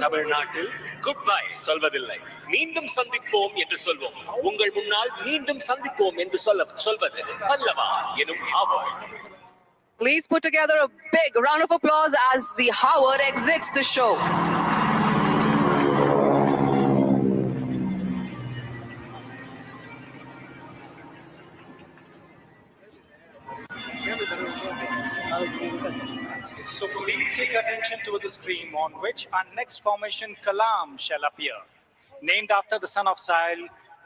தமிழ்நாட்டில் good bye சொல்வதில்லை, மீண்டும் சந்திப்போம் என்று சொல்வோம். உங்கள் முன்னால் மீண்டும் சந்திப்போம் என்று சொல்வது பல்லவா எனும் Harvard. Please put together a big round of applause as the Howard exits the show. So please take attention to the screen on which our next formation Kalam shall appear, named after the son of Sahil,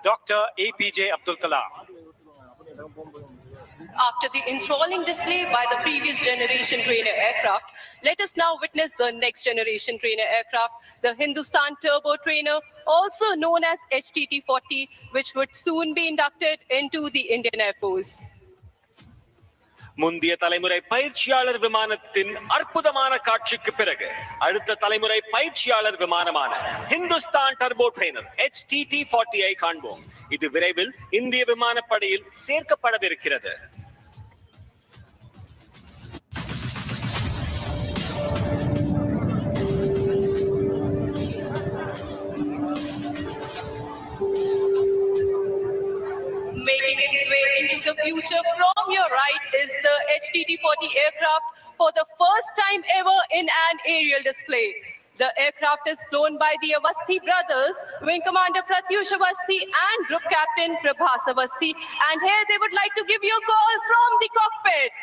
Dr. APJ Abdul Kalam. After the enthralling display by the previous generation trainer aircraft, let us now witness the next generation trainer aircraft, the Hindustan Turbo Trainer, also known as HTT-40, which would soon be inducted into the Indian Air Force. முந்தைய தலைமுறை பயிற்சியாளர் விமானத்தின் அற்புதமான காட்சிக்கு பிறகு அடுத்த தலைமுறை பயிற்சியாளர் விமானமான ஹிந்துஸ்தான் டர்போ ட்ரெய்னர் HTT-40 காண்போம். இது விரைவில் இந்திய விமானப்படையில் சேர்க்கப்படவிருக்கிறது. future. From your right is the HTT-40 aircraft for the first time ever in an aerial display. The aircraft is flown by the Avasthi brothers, Wing Commander Pratyush Avasthi and Group Captain Prabhas Avasthi. And here they would like to give you a call from the cockpit.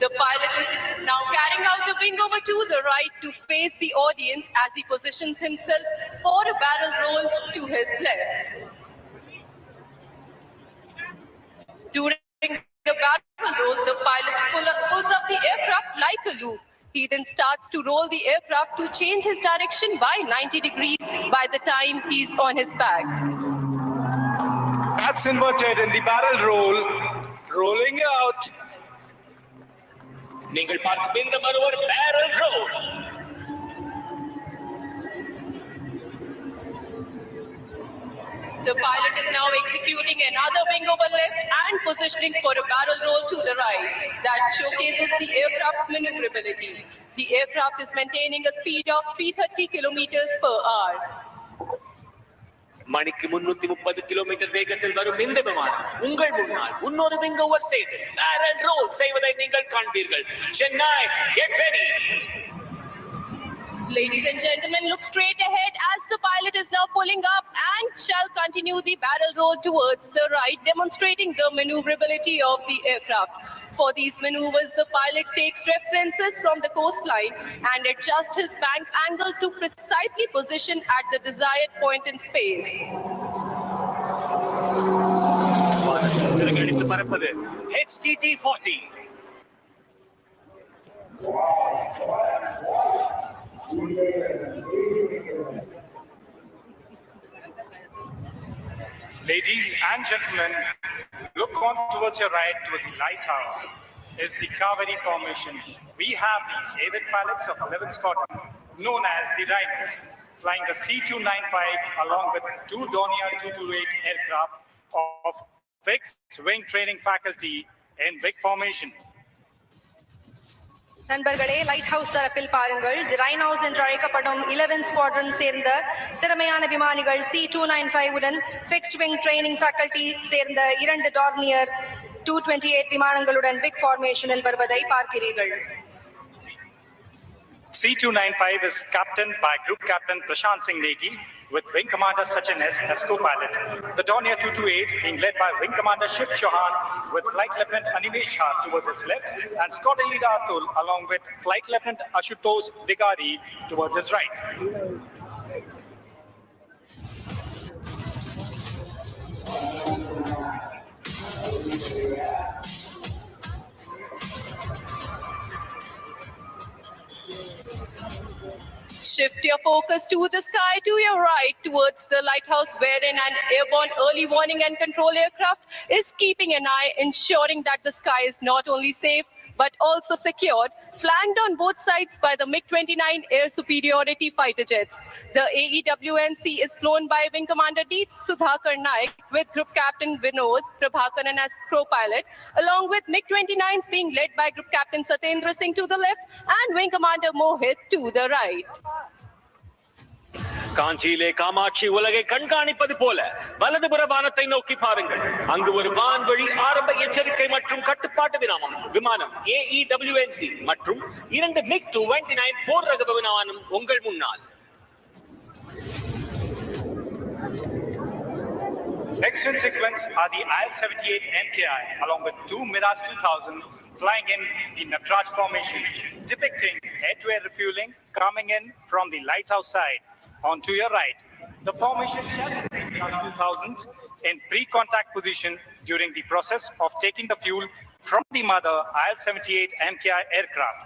The pilot is now carrying out a wing over to the right to face the audience as he positions himself for a barrel roll to his left. During the barrel roll, the pilot pulls up the aircraft like a loop. He then starts to roll the aircraft to change his direction by 90 degrees by the time he's on his back. That's inverted in the barrel roll, rolling out. நீங்கள் பார்க்கும் இந்த மறுவர் barrel roll. The pilot is now executing another wing over left and positioning for a barrel roll to the right. That showcases the aircraft's maneuverability. The aircraft is maintaining a speed of 330 kilometers per hour. மணிக்கு 330 kilometre வேகத்தில் வரும் இந்த விமானம் உங்கள் முன்னால் இன்னொரு wing over செய்து barrel roll செய்வதை நீங்கள் காண்பீர்கள். Chennai, get ready. Ladies and gentlemen, look straight ahead as the pilot is now pulling up and shall continue the barrel roll towards the right, demonstrating the maneuverability of the aircraft. For these maneuvers, the pilot takes references from the coastline and adjusts his bank angle to precisely position at the desired point in space. சிறகடித்து பறப்பது HTT-40. Ladies and gentlemen, look on towards your right, towards the lighthouse. Is the Kaveri formation. We have the avid pilots of 11th Squadron, known as the Rhinos, flying the C-295 along with two Dornier 228 aircraft of fixed wing training faculty in big formation. நண்பர்களே, light house தரப்பில் பாருங்கள். தி rhinos என்று அழைக்கப்படும் 11 squadron சேர்ந்த திறமையான விமானிகள் C-295 உடன் fixed wing training faculty சேர்ந்த 2 டார்னியர் 228 விமானங்களுடன் பிக் ஃபார்மேஷனில் வருவதை பார்க்கிறீர்கள். C-295 is captained by Group Captain Prashant Singh Negi with Wing Commander Sachin S as co-pilot. The Dornier 228 being led by Wing Commander Shiv Chauhan with Flight Lieutenant Animesh Jha towards his left and Squadron Leader Atul along with Flight Lieutenant Ashutosh Digari towards his right. Shift your focus to the sky to your right towards the lighthouse, wherein an airborne early warning and control aircraft is keeping an eye, ensuring that the sky is not only safe but also secured, flanked on both sides by the MiG-29 air superiority fighter jets. The AEWNC is flown by Wing Commander D. Sudhakar Naik with Group Captain Vinod Prabhakaran as co-pilot, along with MiG-29s being led by Group Captain Satendra Singh to the left and Wing Commander Mohit to the right. காஞ்சியிலே Kamakshi உலகை கண்காணிப்பது போல வலதுபுற வானத்தை நோக்கி பாருங்கள். அங்கு ஒரு வான்வழி ஆரம்ப எச்சரிக்கை மற்றும் கட்டுப்பாட்டு விமானம் AEWNC மற்றும் 2 MiG-29 போர் ரக விமானம் உங்கள் முன்னால். Next in sequence are the IL-78 MKI along with 2 Mirage 2000 flying in the Natraj formation, depicting air-to-air refueling coming in from the lighthouse side. On to your right, the formation shall be Mirage 2000s in pre-contact position during the process of taking the fuel from the mother IL-78 MKI aircraft.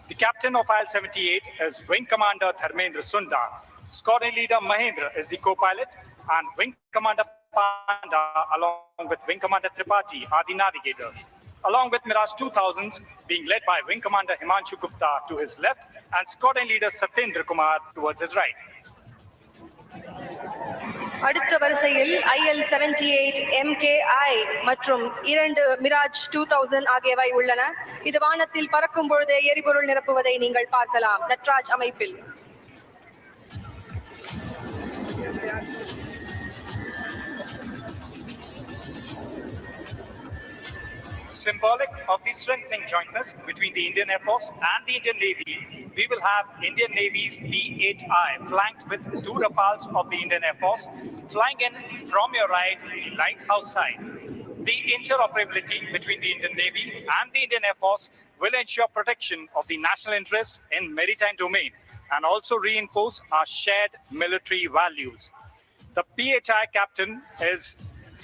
The captain of IL-78 is Wing Commander Dharmendra Sunda. Squadron Leader Mahendra is the co-pilot and Wing Commander Panda along with Wing Commander Tripathi are the navigators. Along with Mirage 2000s being led by Wing Commander Himanshu Gupta to his left and Squadron Leader Satendra Kumar towards his right. அடுத்த வரிசையில் IL-78 MKI மற்றும் 2 Mirage 2000 ஆகியவை உள்ளன. இது வானத்தில் பறக்கும் பொழுதே எரிபொருள் நிரப்புவதை நீங்கள் பார்க்கலாம். நட்ராஜ் அமைப்பில் Symbolic of the strengthening jointness between the Indian Air Force and the Indian Navy, we will have Indian Navy's P-8I flanked with 2 Rafales of the Indian Air Force flying in from your right, the lighthouse side. The interoperability between the Indian Navy and the Indian Air Force will ensure protection of the national interest in maritime domain and also reinforce our shared military values. The P-8I captain is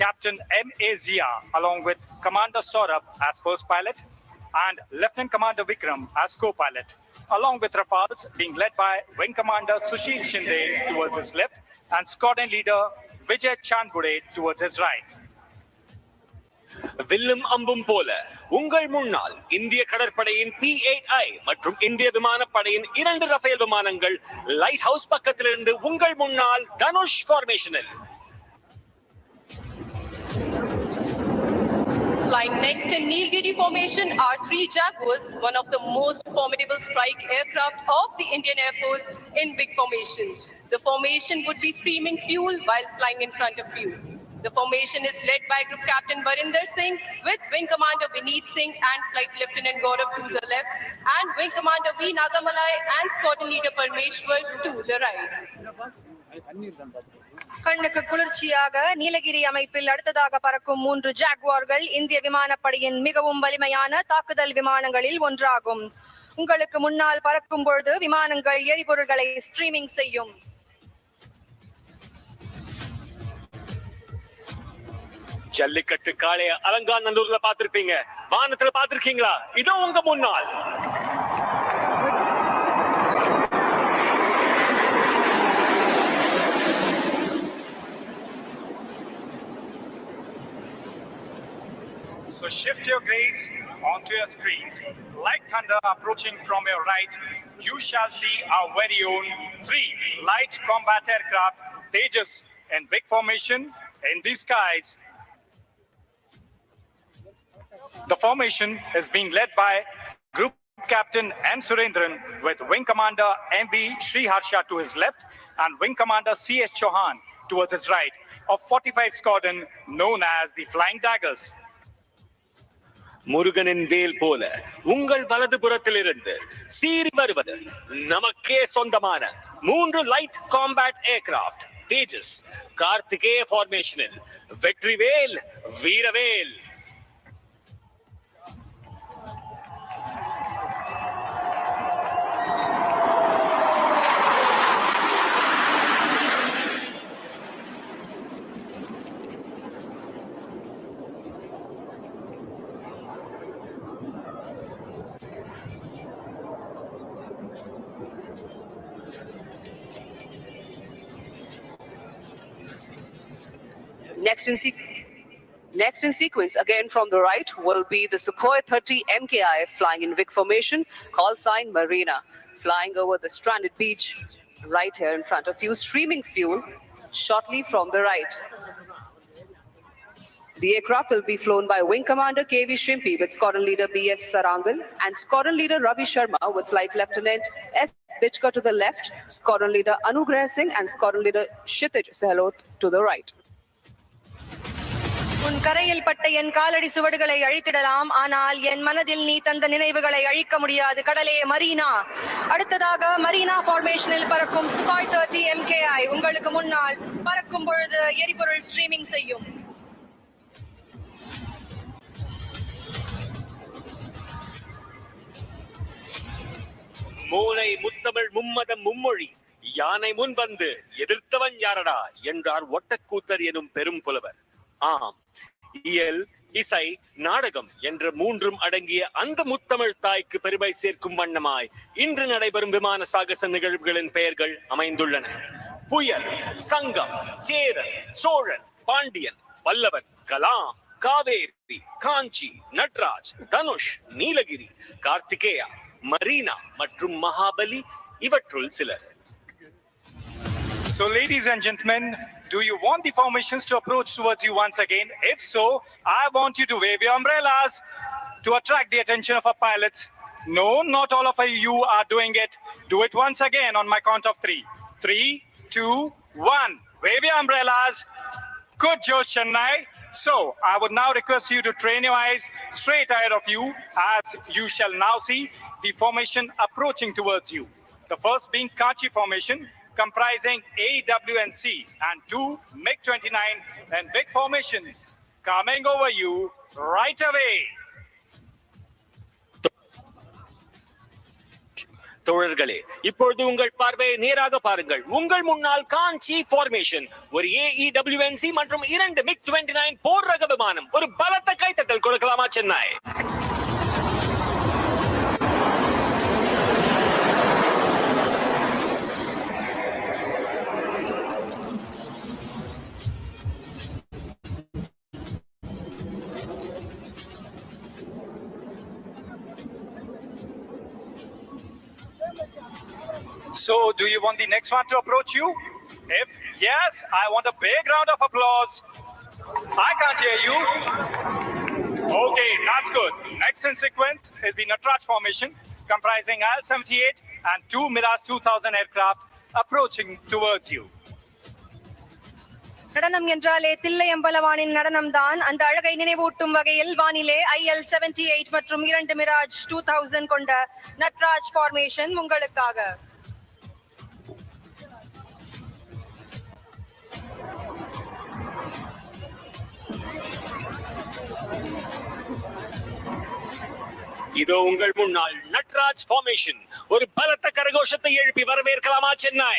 Captain M.A. Zia, along with Commander Saurabh as first pilot and Lieutenant Commander Vikram as co-pilot, along with Rafales being led by Wing Commander Sushil Shinde towards his left and Squadron Leader Vijay Chandbude towards his right. வில்லும் அம்பும் போல உங்கள் முன்னால் இந்திய கடற்படையின் P-8I மற்றும் இந்திய விமானப்படையின் 2 ரஃபேல் விமானங்கள் லைட் ஹவுஸ் பக்கத்திலிருந்து உங்கள் முன்னால் Dhanush ஃபார்மேஷனில். Flying next in Nilgiri formation are 3 Jaguars, one of the most formidable strike aircraft of the Indian Air Force in big formation. The formation would be streaming fuel while flying in front of you. The formation is led by Group Captain Barinder Singh with Wing Commander Vineet Singh and Flight Lieutenant Gaurav to the left and Wing Commander V. Nagamalai and Squadron Leader Parmeshwar to the right. கண்ணுக்கு குளிர்ச்சியாக நீலகிரி அமைப்பில் அடுத்ததாக பறக்கும் 3 ஜாகுவார்கள் இந்திய விமானப்படையின் மிகவும் வலிமையான தாக்குதல் விமானங்களில் ஒன்றாகும். உங்களுக்கு முன்னால் பறக்கும் பொழுது விமானங்கள் எரிபொருள்களை ஸ்ட்ரீமிங் செய்யும். ஜல்லிக்கட்டு காளைய அலங்காநல்லூர்ல பாத்திருப்பீங்க, வானத்துல பாத்திருக்கீங்களா? இதோ உங்க முன்னால். So shift your gaze onto your screens. Like thunder approaching from your right, you shall see our very own 3 light combat aircraft, Tejas, in big formation in the skies. The formation is being led by Group Captain M. Surendran with Wing Commander M.V. Sriharsha to his left and Wing Commander C.S. Chauhan towards his right of 45 Squadron known as the Flying Daggers. முருகனின் வேல் போல உங்கள் வலது புறத்திலிருந்து சீறி வருவது நமக்கே சொந்தமான 3 light combat aircraft தேஜஸ் கார்த்திகேய ஃபார்மேஷனில் வெற்றிவேல் வீரவேல். Next in sequence, again from the right, will be the Sukhoi 30 MKI flying in big formation, call sign Marina, flying over the stranded beach right here in front of you, streaming fuel shortly from the right. The aircraft will be flown by Wing Commander KV Shrimpi with Squadron Leader BS Sarangan and Squadron Leader Ravi Sharma with Flight Lieutenant S. Bichka to the left, Squadron Leader Anugrah Singh and Squadron Leader Kshitij Sehlot to the right. உன் கரையில் பட்ட என் காலடி சுவடுகளை அழித்திடலாம், ஆனால் என் மனதில் நீ தந்த நினைவுகளை அழிக்க முடியாது கடலே மரீனா. அடுத்ததாக மரீனா ஃபார்மேஷனில் பறக்கும் சுகாய் 30 MKI உங்களுக்கு முன்னால் பறக்கும் பொழுது எரிபொருள் ஸ்ட்ரீமிங் செய்யும். மூனை முத்தமிழ் மும்மதம் மும்மொழி யானை முன் வந்து எதிர்த்தவன் யாரடா என்றார் ஒட்டக்கூத்தர் எனும் பெரும் புலவர். ஆம், இயல், இசை, நாடகம் என்ற 3ம் அடங்கிய அந்த முத்தமிழ் தாய்க்கு பெருமை சேர்க்கும் வண்ணமாய் இன்று நடைபெறும் விமான சாகச நிகழ்வுகளின் பெயர்கள் அமைந்துள்ளன. புயல், சங்கம், சேரன், சோழன், பாண்டியன், பல்லவன், கலாம், காவேரி, காஞ்சி, நட்ராஜ், தனுஷ், நீலகிரி, கார்த்திகேயா, மரீனா மற்றும் மகாபலி இவற்றுள் சிலர். So, ladies and gentlemen, do you want the formations to approach towards you once again? If so, I want you to wave your umbrellas to attract the attention of our pilots. No, not all of you are doing it. Do it once again on my count of 3. 3, 2, 1. Wave your umbrellas. Good Josh, Chennai. So, I would now request you to train your eyes straight ahead of you, as you shall now see the formation approaching towards you. The first being Kachi formation, comprising A, W, and C, and 2 MiG-29 and big formation coming over you right away. தோழர்களே, இப்பொழுது உங்கள் பார்வையை நேராக பாருங்கள். உங்கள் முன்னால் காஞ்சி formation, ஒரு AEWNC மற்றும் 2 MiG-29 போர் ரக விமானம். ஒரு பலத்த கைத்தட்டல் கொடுக்கலாமா Chennai? So, do you want the next one to approach you? If yes, I want a big round of applause. I can't hear you. Okay, that's good. Next in sequence is the Natraj formation, comprising IL-78 and 2 Mirage 2000 aircraft approaching towards you. நடனம் என்றாலே தில்லை அம்பலவானின் நடனம் தான். அந்த அழகை நினைவூட்டும் வகையில் வானிலே IL-78 மற்றும் 2 மிராஜ் 2000 கொண்ட நட்ராஜ் ஃபார்மேஷன் உங்களுக்காக. இதோ உங்கள் முன்னால் நட்ராஜ் ஃபார்மேஷன். ஒரு பலத்த கரகோஷத்தை எழுப்பி வரவேற்கலாமா Chennai?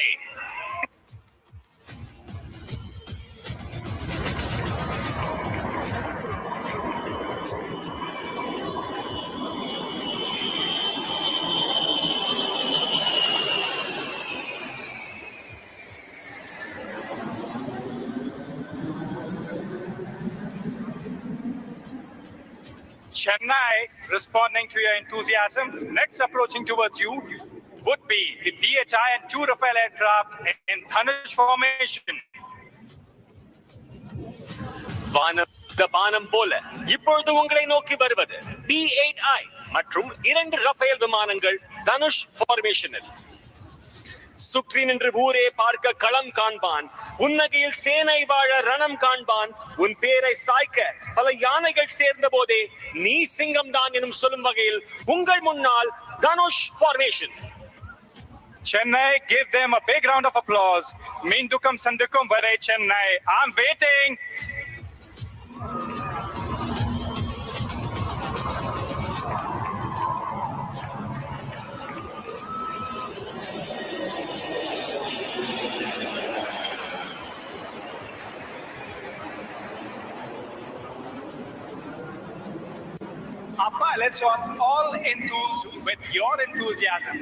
Chennai, responding to your enthusiasm, next approaching towards you would be the BHI and 2 Rafale aircraft in Dhanush formation. வானம் போல இப்பொழுது உங்களை நோக்கி வருவது B8I மற்றும் 2 ரஃபேல் விமானங்கள் தனுஷ் ஃபார்மேஷனில். சுற்றி நின்று ஊரே பார்க்க களம் காண்பான், உன்னகையில் சேனை வாழ ரணம் காண்பான். உன் பேரை சாய்க்க பல யானைகள் சேர்ந்த போதே நீ சிங்கம் தான் எனும் சொல்லும் வகையில் உங்கள் முன்னால் Dhanush formation. Chennai, give them a big round of applause. Mindukum sandukum vare Chennai. I'm waiting. Our pilots are all enthused with your enthusiasm,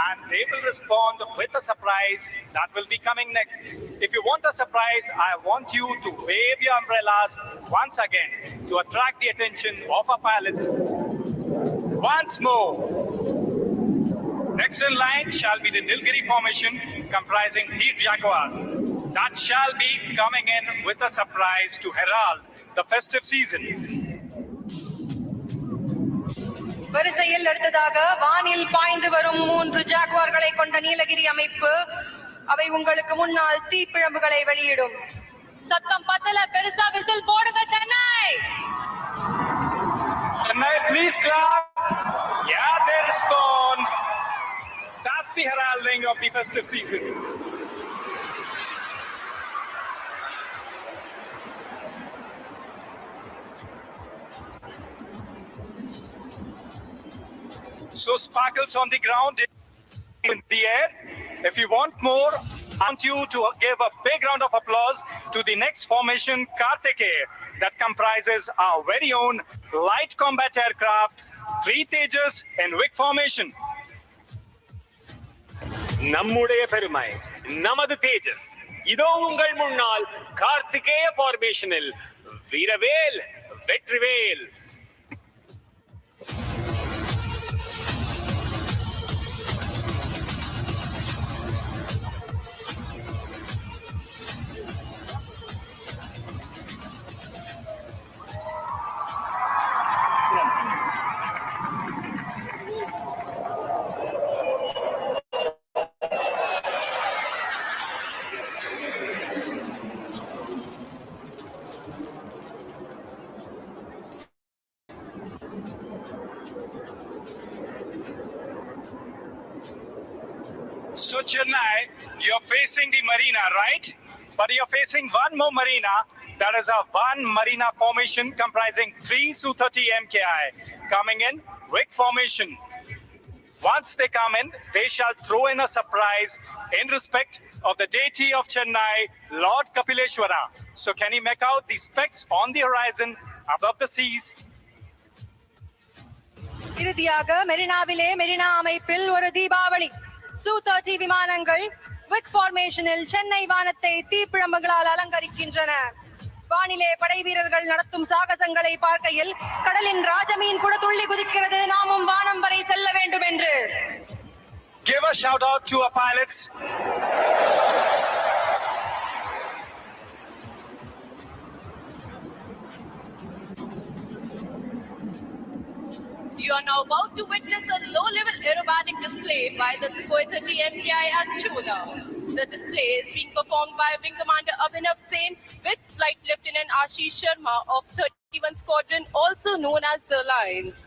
and they will respond with a surprise that will be coming next. If you want a surprise, I want you to wave your umbrellas once again to attract the attention of our pilots. Once more. Next in line shall be the Nilgiri formation, comprising 3 Jaguars. That shall be coming in with a surprise to herald the festive season. வரிசையில் அடுத்ததாக வானில் பாய்ந்து வரும் 3 ஜாகுவார்களை கொண்ட நீலகிரி அமைப்பு. அவை உங்களுக்கு முன்னால் தீப்பிழம்புகளை வெளியிடும். சத்தம் பத்தல, பெருசா விசில் போடுங்க Chennai. Chennai, please clap. Yeah, they respond. That's the heralding of the festive season. So sparkles on the ground, in the air. If you want more, I want you to give a big round of applause to the next formation, Kartikeya, that comprises our very own light combat aircraft, 3 Tejas in Vic formation. நம்முடைய பெருமை, நமது தேஜஸ். இதோ உங்கள் முன்னால் கார்த்திகேய ஃபார்மேஷனில் வீரவேல் Vetrivel. So Chennai, you're facing the marina, right? But you're facing one more marina. That is a one marina formation comprising 3 Su-30 MKI coming in with formation. Once they come in, they shall throw in a surprise in respect of the deity of Chennai, Lord Kapileshwara. So can you make out the specks on the horizon above the seas? இறுதியாக மெரினாவிலே மெரினா அமைப்பில் ஒரு Deepavali Su-30 விமானங்கள் விக் ஃபார்மேஷனில் சென்னை வானத்தை தீப்பிழம்புகளால் அலங்கரிக்கின்றன. வானிலே படை வீரர்கள் நடத்தும் சாகசங்களை பார்க்கையில் கடலின் ராஜமீன் கூட துள்ளி குதிக்கிறது, நாமும் வானம் வரை செல்ல வேண்டும் என்று. Give a shout out to our pilots. You are now about to witness a low-level aerobatic display by the Sukhoi 30 MKI as Chola. The display is being performed by Wing Commander Abhinav Sen with Flight Lieutenant Ashish Sharma of 31 Squadron, also known as the Lions.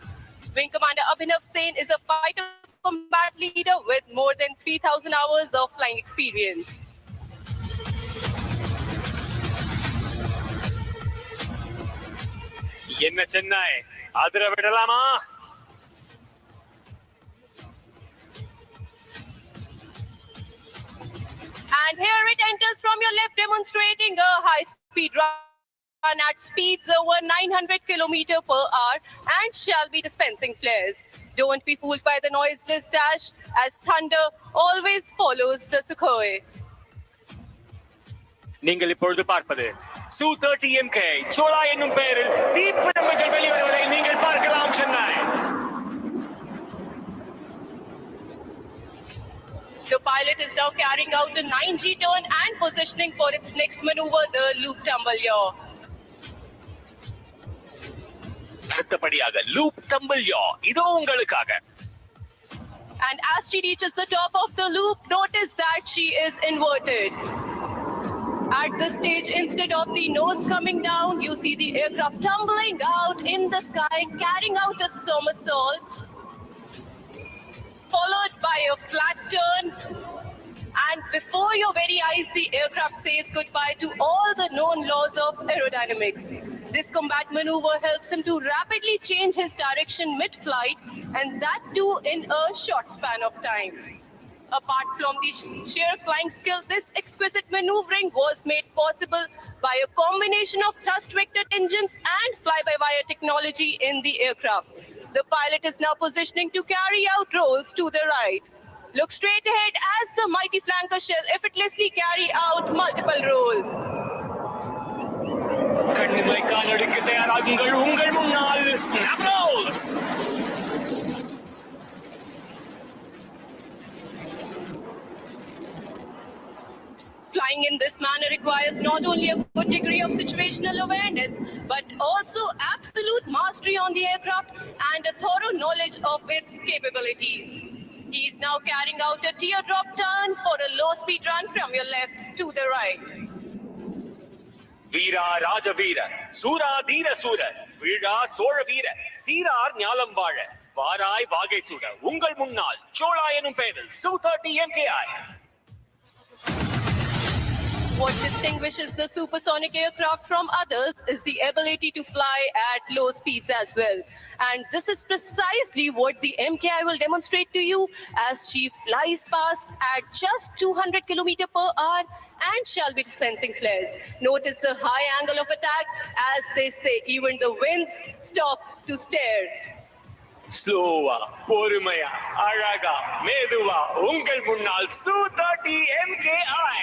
Wing Commander Abhinav Sen is a fighter combat leader with more than 3,000 hours of flying experience. என்ன சென்னை அதிர விடலாமா? And here it enters from your left, demonstrating a high-speed run at speeds over 900 km per hour and shall be dispensing flares. Don't be fooled by the noiseless dash, as thunder always follows the Sukhoi. நீங்கள் இப்பொழுது பார்ப்பது Su-30 MKI சோலா என்னும் பெயரில் தீப்பிழம்புகள் வெளிவருவதை நீங்கள் பார்க்கலாம். Chennai The pilot is now carrying out a 9G turn and positioning for its next maneuver, the loop tumble yaw. அடுத்தபடியாக loop tumble யா இதோ உங்களுக்காக. And as she reaches the top of the loop, notice that she is inverted. At this stage, instead of the nose coming down, you see the aircraft tumbling out in the sky, carrying out a somersault, followed by a flat turn. And before your very eyes, the aircraft says goodbye to all the known laws of aerodynamics. This combat maneuver helps him to rapidly change his direction mid-flight, and that too in a short span of time. Apart from the sheer flying skill, this exquisite maneuvering was made possible by a combination of thrust-vector engines and fly-by-wire technology in the aircraft. The pilot is now positioning to carry out rolls to the right. Look straight ahead as the mighty flanker shall effortlessly carry out multiple rolls. கண்ணிமை காலடிக்க தயாராகுங்கள், உங்கள் முன்னால் snap rolls. Flying in this manner requires not only a good degree of situational awareness, but also absolute mastery on the aircraft and a thorough knowledge of its capabilities. He is now carrying out a teardrop turn for a low-speed run from your left to the right. வீரா ராஜ வீர சூரா தீர சூர வீழா சோழ வீர சீரார் ஞாலம் வாழ வாராய் வாகை சூட உங்கள் முன்னால் சோழா எனும் பெயரில் Su-30 MKI. What distinguishes the supersonic aircraft from others is the ability to fly at low speeds as well. And this is precisely what the MKI will demonstrate to you as she flies past at just 200 km per hour and shall be dispensing flares. Notice the high angle of attack, as they say, even the winds stop to stare. ஸ்லோவா பொறுமையா அழகா மேதுவா உங்கள் முன்னால் Su-30 MKI.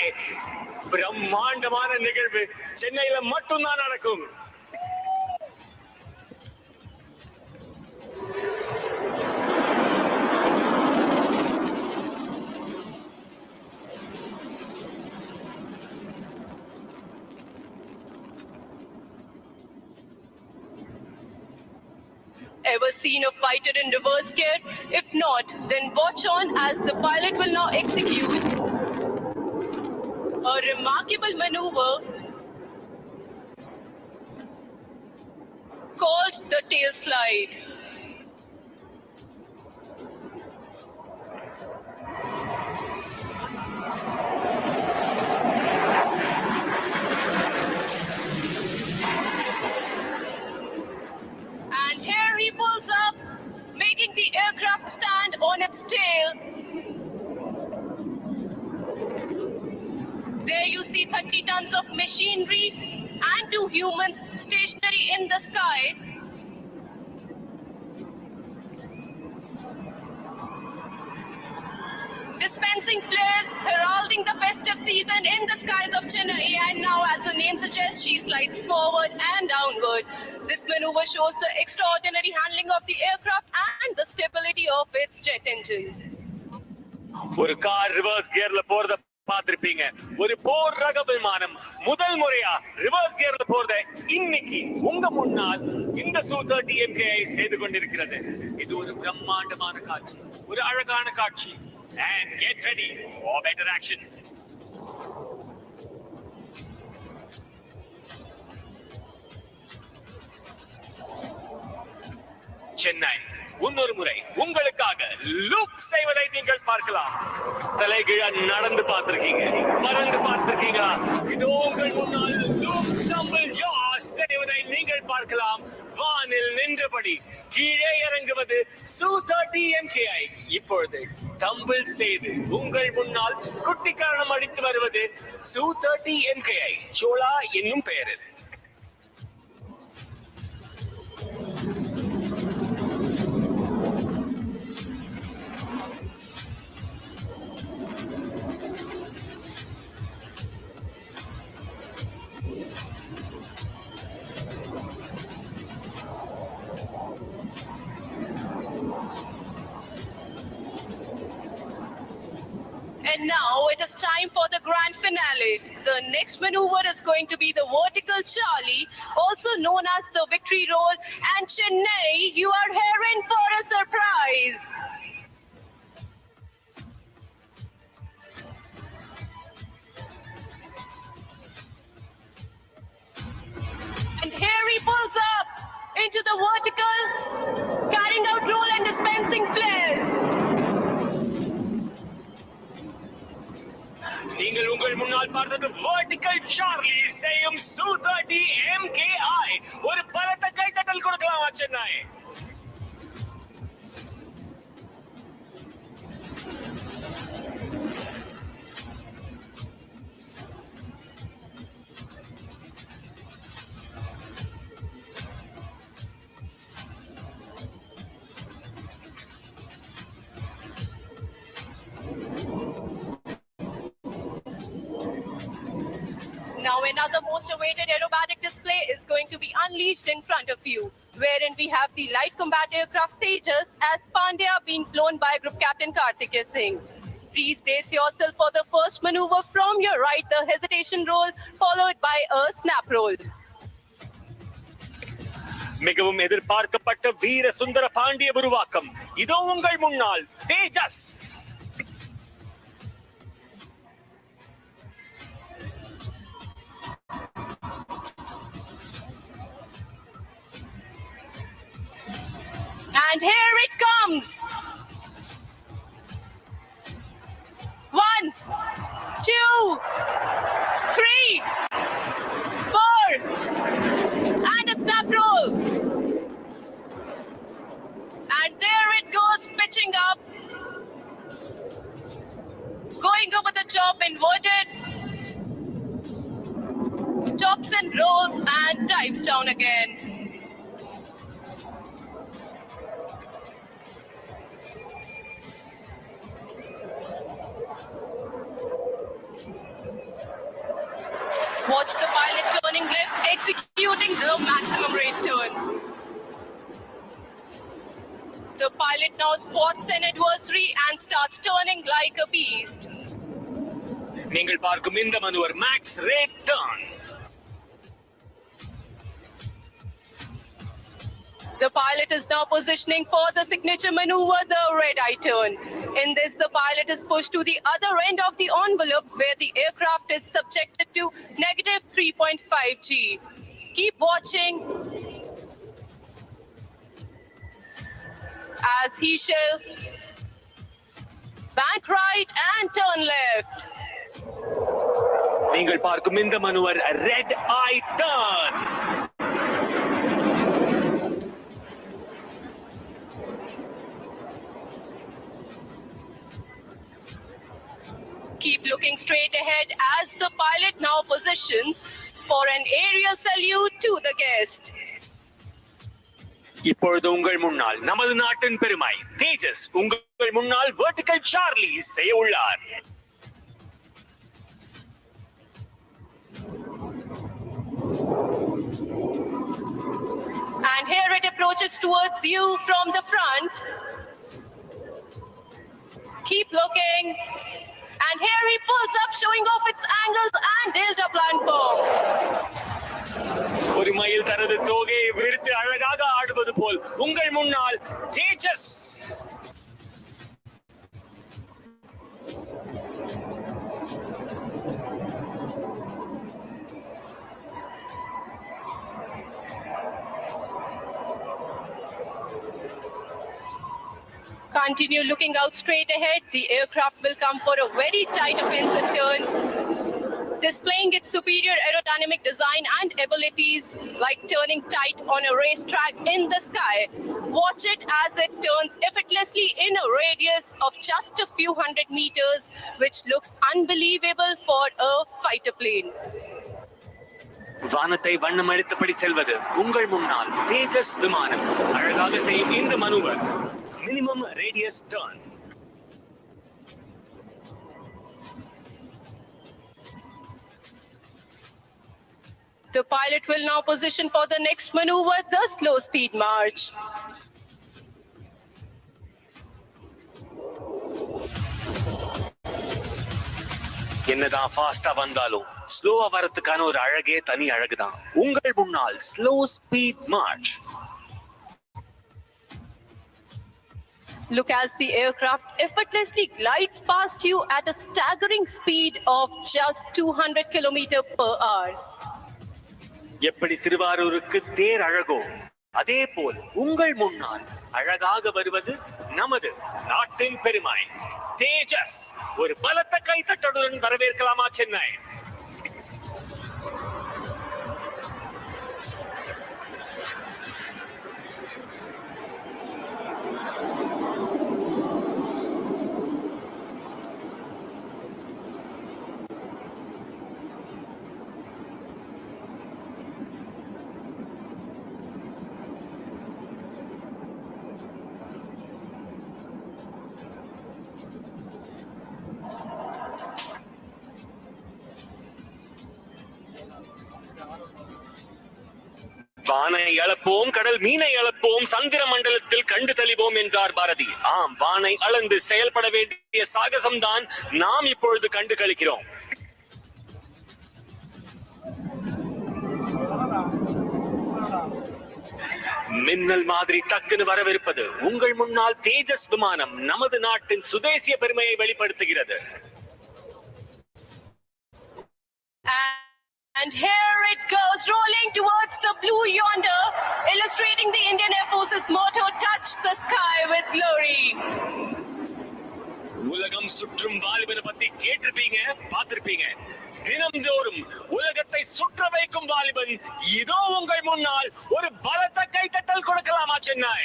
பிரம்மாண்டமான நிகழ்வு சென்னையில மட்டும்தான் நடக்கும். Ever seen a fighter in reverse gear? If not, then watch on as the pilot will now execute a remarkable maneuver called the tail slide. on its tail. There you see 30 tons of machinery and 2 humans stationary in the sky. Dispensing flares, heralding the festive season in the skies of Chennai, and now, as the name suggests, she slides forward and downward. This maneuver shows the extraordinary handling of the aircraft and the stability of its jet engines. ஒரு car reverse கியர்ல போறத பாத்திருப்பீங்க. ஒரு போர் ரக விமானம் முதல் முறையா reverse கியர்ல போறத இன்னைக்கு உங்க முன்னால் இந்த Su-30 MKI செய்து கொண்டிருக்கிறது. இது ஒரு பிரம்மாண்டமான காட்சி, ஒரு அழகான காட்சி. And get ready for better action. Chennai இன்னொரு முறை உங்களுக்காக லூப் செய்வதை நீங்கள் பார்க்கலாம். தலைகீழா நடந்து பார்த்திருக்கீங்க, பறந்து பார்த்திருக்கீங்களா? இது உங்கள் முன்னால் லூப் டம்பிள் யாஸ் செய்வதை நீங்கள் பார்க்கலாம். வானில் நின்றபடி கீழே இறங்குவது Su-30 MKI. இப்பொழுது டம்பிள் செய்து உங்கள் முன்னால் குட்டிக்காரணம் அடித்து வருவது Su-30 MKI சோலா என்னும் பெயரில். And now it is time for the grand finale. The next maneuver is going to be the vertical Charlie, also known as the victory roll. And Chennai, you are here in for a surprise. And here he pulls up into the vertical, carrying out roll and dispensing flares. நீங்கள் உங்கள் முன்னால் பார்த்தது vertical Charlie செய்யும் Su-30 MKI. ஒரு பலத்த கைத்தட்டல் கொடுக்கலாமா Chennai? Now another most awaited aerobatic display is going to be unleashed in front of you, wherein we have the light combat aircraft Tejas as Pandya being flown by Group Captain Karthikeya Singh. Please brace yourself for the first maneuver from your right, the hesitation roll, followed by a snap roll. மிகவும் எதிர்பார்க்கப்பட்ட வீர சுந்தர பாண்டிய உருவாக்கம் இதோ உங்கள் முன்னால் தேஜஸ். And here it comes. 1, 2, 3, 4, and a snap roll. And there it goes, pitching up, going over the top, inverted, stops and rolls and dives down again. Watch the pilot turning left, executing the maximum rate turn. The pilot now spots an adversary and starts turning like a beast. நீங்கள் பார்க்கும் இந்த manoeuvre max rate turn. The pilot is now positioning for the signature maneuver, the red-eye turn. In this, the pilot is pushed to the other end of the envelope where the aircraft is subjected to negative 3.5 G. Keep watching as he shall bank right and turn left. நீங்கள் பார்க்கும் இந்த manoeuvre red eye turn. Keep looking straight ahead as the pilot now positions for an aerial salute to the guest. இப்பொழுது உங்கள் முன்னால் நமது நாட்டின் பெருமை தேஜஸ் உங்கள் முன்னால் வெர்டிகல் சார்லி செய்ய உள்ளார். And here it approaches towards you from the front. Keep looking. And here he pulls up, showing off its angles and delta-plan form. ஒரு மயில் தனது தோகையை விரித்து அழகாக ஆடுவது போல் உங்கள் முன்னால் தேஜஸ். Continue looking out straight ahead. The aircraft will come for a very tight offensive turn, displaying its superior aerodynamic design and abilities like turning tight on a racetrack in the sky. Watch it as it turns effortlessly in a radius of just a few hundred meters, which looks unbelievable for a fighter plane. வானத்தை வண்ணமடித்தபடி செல்வது உங்கள் முன்னால் தேஜஸ் விமானம் அழகாக செய்யும் இந்த manoeuvre minimum radius turn. The pilot will now position for the next maneuver, the slow speed march. என்னதான் ஃபாஸ்டா வந்தாலும் ஸ்லோவா வரதுக்கான ஒரு அழகே தனி அழகுதான். உங்கள் முன்னால் slow speed March. Look as the aircraft effortlessly glides past you at a staggering speed of just 200 km/h. எப்படி திருவாரூருக்கு தேர் அழகோ அதே போல் உங்கள் முன்னால் அழகாக வருவது நமது நாட்டின் பெருமை தேஜஸ். ஒரு பலத்த கைத்தட்டுடன் வரவேற்கலாமா சென்னை? வானை அளப்போம், கடல் மீனை அளப்போம், சந்திர மண்டலத்தில் கண்டு தெளிவோம் என்றார் பாரதி. ஆம், வானை அளந்து செயல்பட வேண்டிய சாகசம் தான் நாம் இப்பொழுது கண்டு கழிக்கிறோம். மின்னல் மாதிரி டக்குன்னு வரவிருப்பது உங்கள் முன்னால் தேஜஸ் விமானம் நமது நாட்டின் சுதேசிய பெருமையை வெளிப்படுத்துகிறது. And here it goes, rolling towards the blue yonder, illustrating the Indian Air Force's motto, touch the sky with glory. உலகம் சுற்றும் வாலிபனை பத்தி கேட்டிருப்பீங்க, பார்த்திருப்பீங்க. தினம்தோறும் உலகத்தை சுற்ற வைக்கும் வாலிபன் இதோ உங்கள் முன்னால். ஒரு பலத்த கைத்தட்டல் கொடுக்கலாமா Chennai?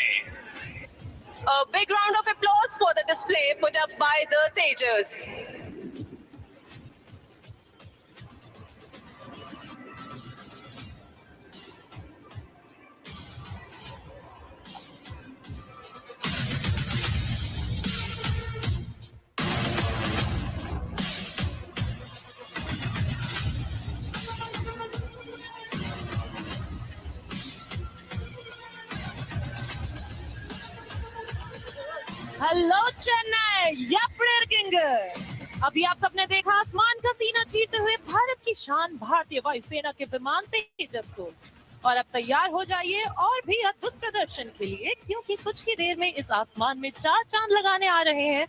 A big round of applause for the display put up by the Tejas. Hello Chennai, எப்படி இருக்கீங்க? अभी आप सबने देखा आसमान का सीना चीरते हुए भारत की शान भारतीय वायुसेना के विमान तेजस को। और अब तैयार हो जाइए और भी अद्भुत प्रदर्शन के लिए, क्योंकि कुछ ही देर में इस आसमान में 4 चांद लगाने आ रहे हैं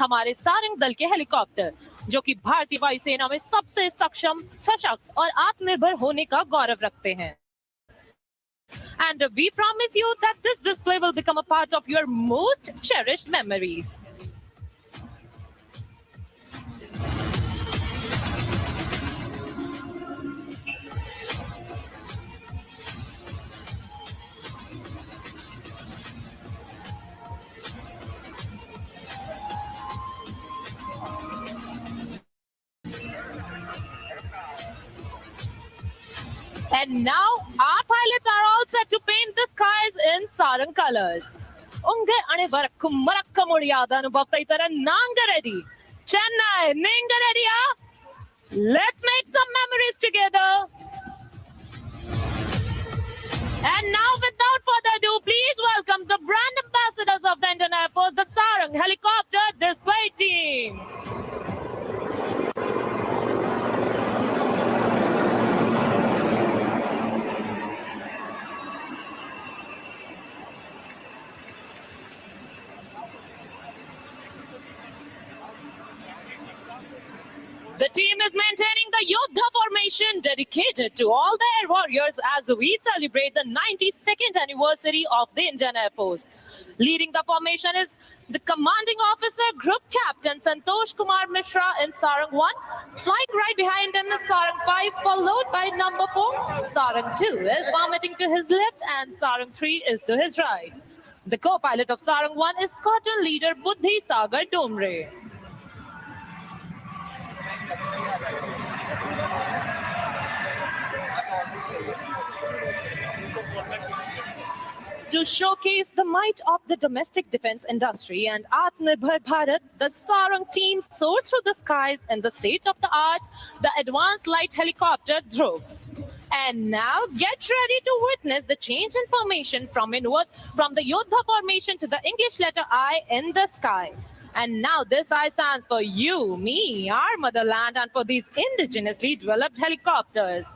हमारे सारंग दल के हेलीकॉप्टर, जो कि भारतीय वायुसेना में सबसे सक्षम, सशक्त और आत्मनिर्भर होने का गौरव रखते हैं. And we promise you that this display will become a part of your most cherished memories. And now our pilots are all set to paint the skies in Sarang colors. Unge anivarakku marakka mudiyada anubhavta itara nanga ready. Chennai, ninga ready? Let's make some memories together. And now, without further ado, please welcome the brand ambassadors of the Indian Air Force, the Sarang helicopter display team. The team is maintaining the Yodha formation dedicated to all the air warriors as we celebrate the 92nd anniversary of the Indian Air Force. Leading the formation is the commanding officer, Group Captain Santosh Kumar Mishra in Sarang 1. Flying right behind him is Sarang 5, followed by number 4. Sarang 2 is vomiting to his left and Sarang 3 is to his right. The co-pilot of Sarang 1 is Squadron Leader Buddhi Sagar Domre. To showcase the might of the domestic defense industry and Atmanirbhar Bharat, the Sarang team soars through the skies in the state-of-the-art, the advanced light helicopter Dhruv. And now get ready to witness the change in formation from the Yodha formation to the English letter I in the sky. And now this I stands for you, me, our motherland, and for these indigenously developed helicopters.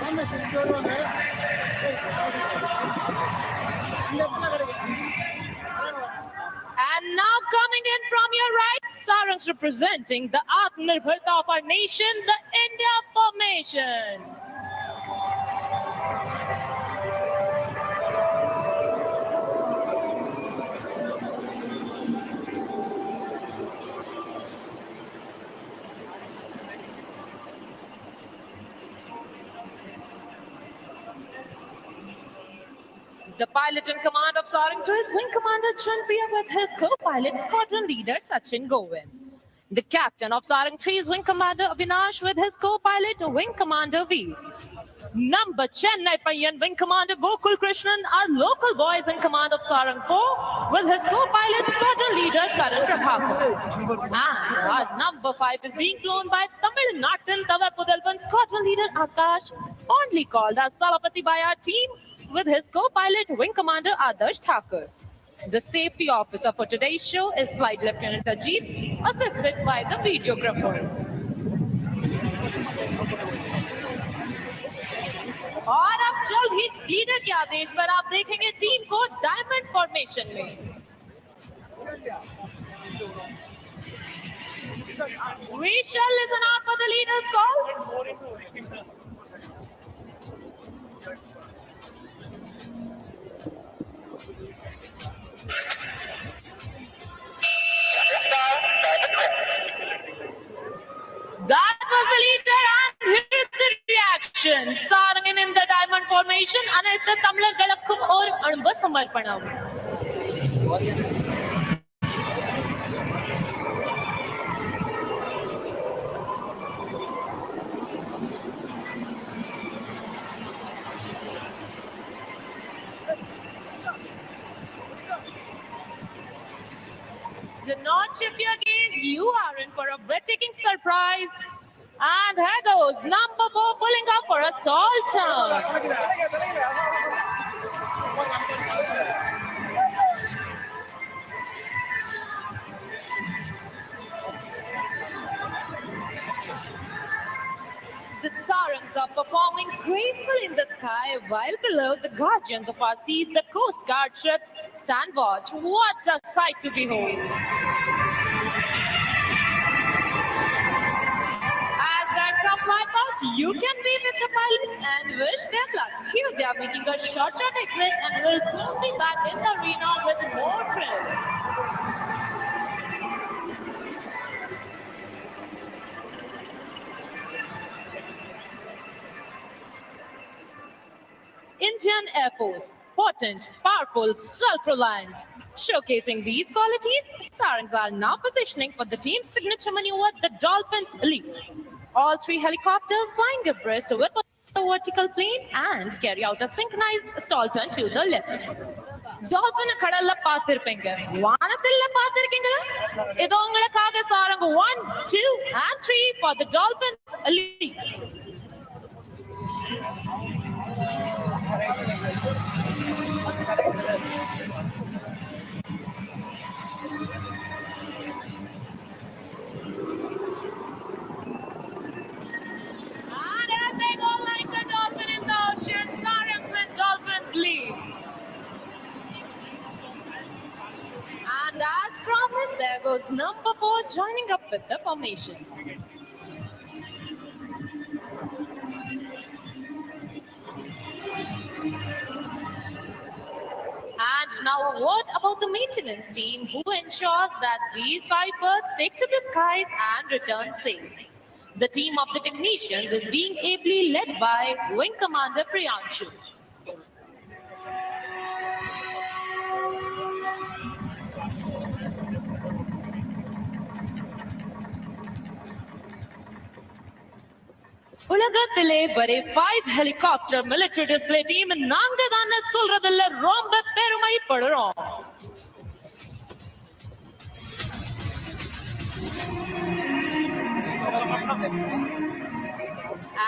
And now coming in from your right, Sarang's representing the Atmanirbharta of our nation, the India formation. The pilot in command of Sarang 2 is Wing Commander Chanpriya with his co-pilot Squadron Leader Sachin Govind. The captain of Sarang 3 is Wing Commander Avinash with his co-pilot Wing Commander V. Number Chennai Payan Wing Commander Gokul Krishnan are local boys in command of Sarang 4 with his co-pilot Squadron Leader Karan Prabhakar. And our number 5 is being flown by Tamil Natan Tavapudalvan Squadron Leader Akash, fondly called as Talapati by our team, with his co-pilot Wing Commander Adarsh Thakur. The safety officer for today's show is Flight Lieutenant Ajit, assisted by the videographers. और अब जल्द ही leader के आदेश पर आप देखेंगे team को diamond formation में. We shall listen out for the leader's call. That was the leader, and here's the reaction. Sarang in the diamond formation, Anita Tamlar Galakkum or Anba Samarpanam. Do not shift your gaze, you are in for a breathtaking surprise. And here goes number 4 pulling up for a stall turn. The Sarangs are performing gracefully in the sky, while below the guardians of our seas, the Coast Guard ships, stand watch. What a sight to behold! As the aircraft fly past, you can be with the pilots and wish them luck. Here they are making a short exit and will soon be back in the arena with more thrill. Indian Air Force, potent, powerful, self-reliant. Showcasing these qualities, Sarangs are now positioning for the team's signature maneuver, the Dolphin's Leap. All three helicopters flying abreast with the vertical plane and carry out a synchronized stall turn to the left. Dolphin kadalla paathirpinga. Vaanathilla paathirkinga. Idu ungalukkaga Sarang 1, 2 and 3 for the Dolphins lead. And as they go like a dolphin in the ocean, Sarang's and Dolphins lead. And as promised, there goes number 4 joining up with the formation. And now a word about the maintenance team who ensures that these 5 birds take to the skies and return safe. The team of the technicians is being ably led by Wing Commander Priyanshu. உலகத்திலே வரை 5 helicopter military display team நாங்க தானே சொல்றதுல ரொம்ப பெருமைப்படுறோம்.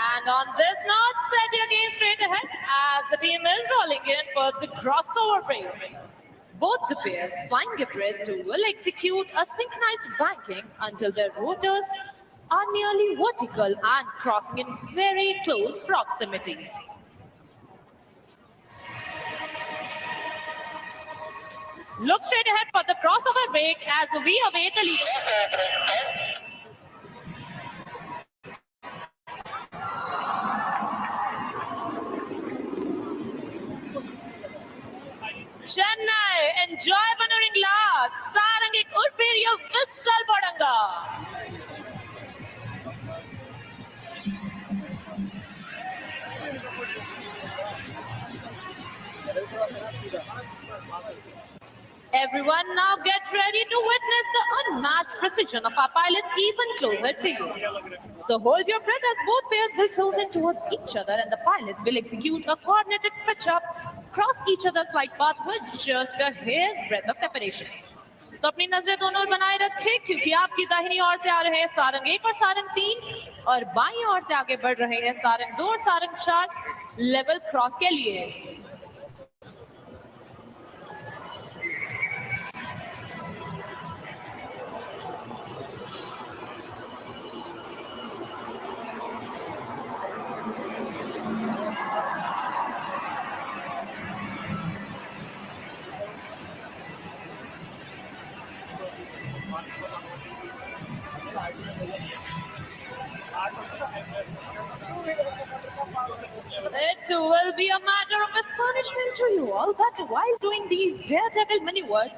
And on this note, set your gaze straight ahead as the team is rolling in for the crossover break. Both the pairs flying abreast will execute a synchronized banking until their rotors are nearly vertical and crossing in very close proximity. Look straight ahead for the crossover break as we await a lead. Chennai, enjoy maneuvering last. Sarang ek urperiya whistle padanga. Everyone now get ready to witness the unmatched precision of our pilots even closer to you. So hold your breath as both pairs will close in towards each other and the pilots will execute a coordinated pitch up, cross each other's flight path with just a hair's breadth of separation. तो अपनी नजरें दोनों ओर बनाए रखें क्योंकि आपकी दाहिनी ओर से आ रहे हैं सारंग 1 और सारंग 3 और बाईं ओर से आगे बढ़ रहे हैं सारंग 2 और सारंग 4 लेवल क्रॉस के लिए. It will be a matter of astonishment to you all that while doing these daredevil maneuvers,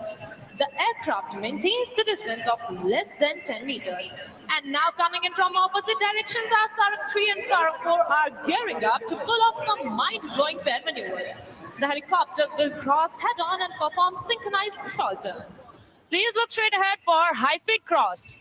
the aircraft maintains the distance of less than 10 meters. And now coming in from opposite directions, our Sarang 3 and Sarang 4 are gearing up to pull off some mind-blowing pair maneuvers. The helicopters will cross head-on and perform synchronized stall turn. Please look straight ahead for high-speed cross.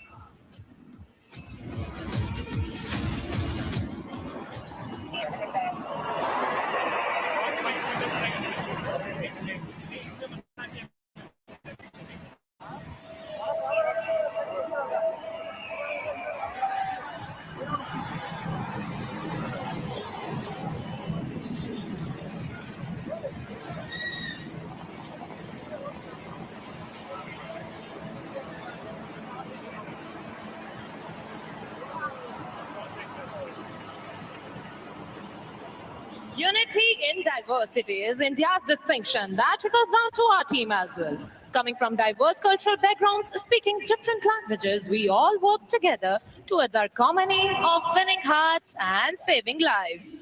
Unity in diversity is India's distinction. That trickles down to our team as well. Coming from diverse cultural backgrounds, speaking different languages, we all work together towards our common aim of winning hearts and saving lives.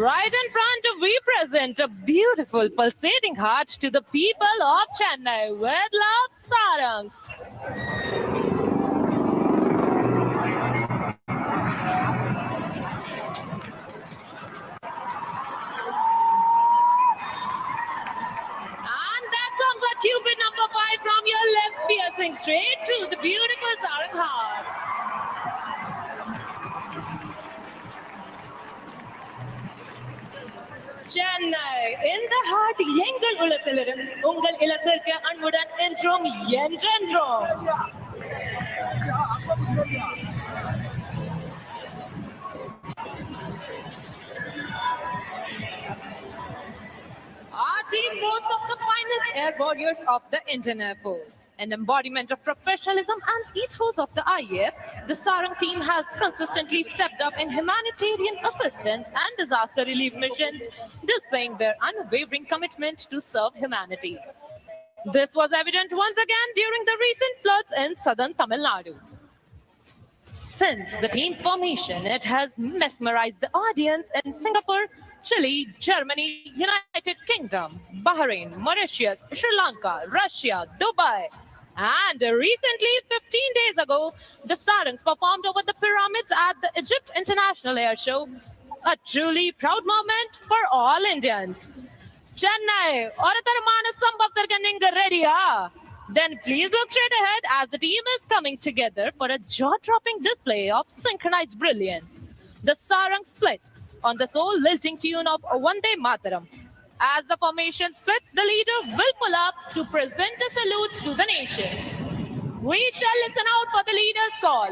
Right in front, we present a beautiful pulsating heart to the people of Chennai with love, Sarangs. Cupid number 5 from your left, bouncing straight through the beautiful Sarang heart. Chennai, in the heart, எங்கள் உலகத்திலிருந்து உங்கள் இல்லத்திற்கு அன்புடன் என்றும் என்றென்றும். Our team boasts of the finest air warriors of the Indian Air Force. An embodiment of professionalism and ethos of the IAF, the Sarang team has consistently stepped up in humanitarian assistance and disaster relief missions, displaying their unwavering commitment to serve humanity. This was evident once again during the recent floods in southern Tamil Nadu. Since the team's formation, it has mesmerized the audience in Singapore, Chile, Germany, United Kingdom, Bahrain, Mauritius, Sri Lanka, Russia, Dubai. And recently, 15 days ago, the Sarangs performed over the pyramids at the Egypt International Air Show, a truly proud moment for all Indians. Chennai, ready? Then please look straight ahead as the team is coming together for a jaw-dropping display of synchronized brilliance. The Sarang split on the soul-lilting tune of Vande Mataram. As the formation splits, the leader will pull up to present a salute to the nation. We shall listen out for the leader's call.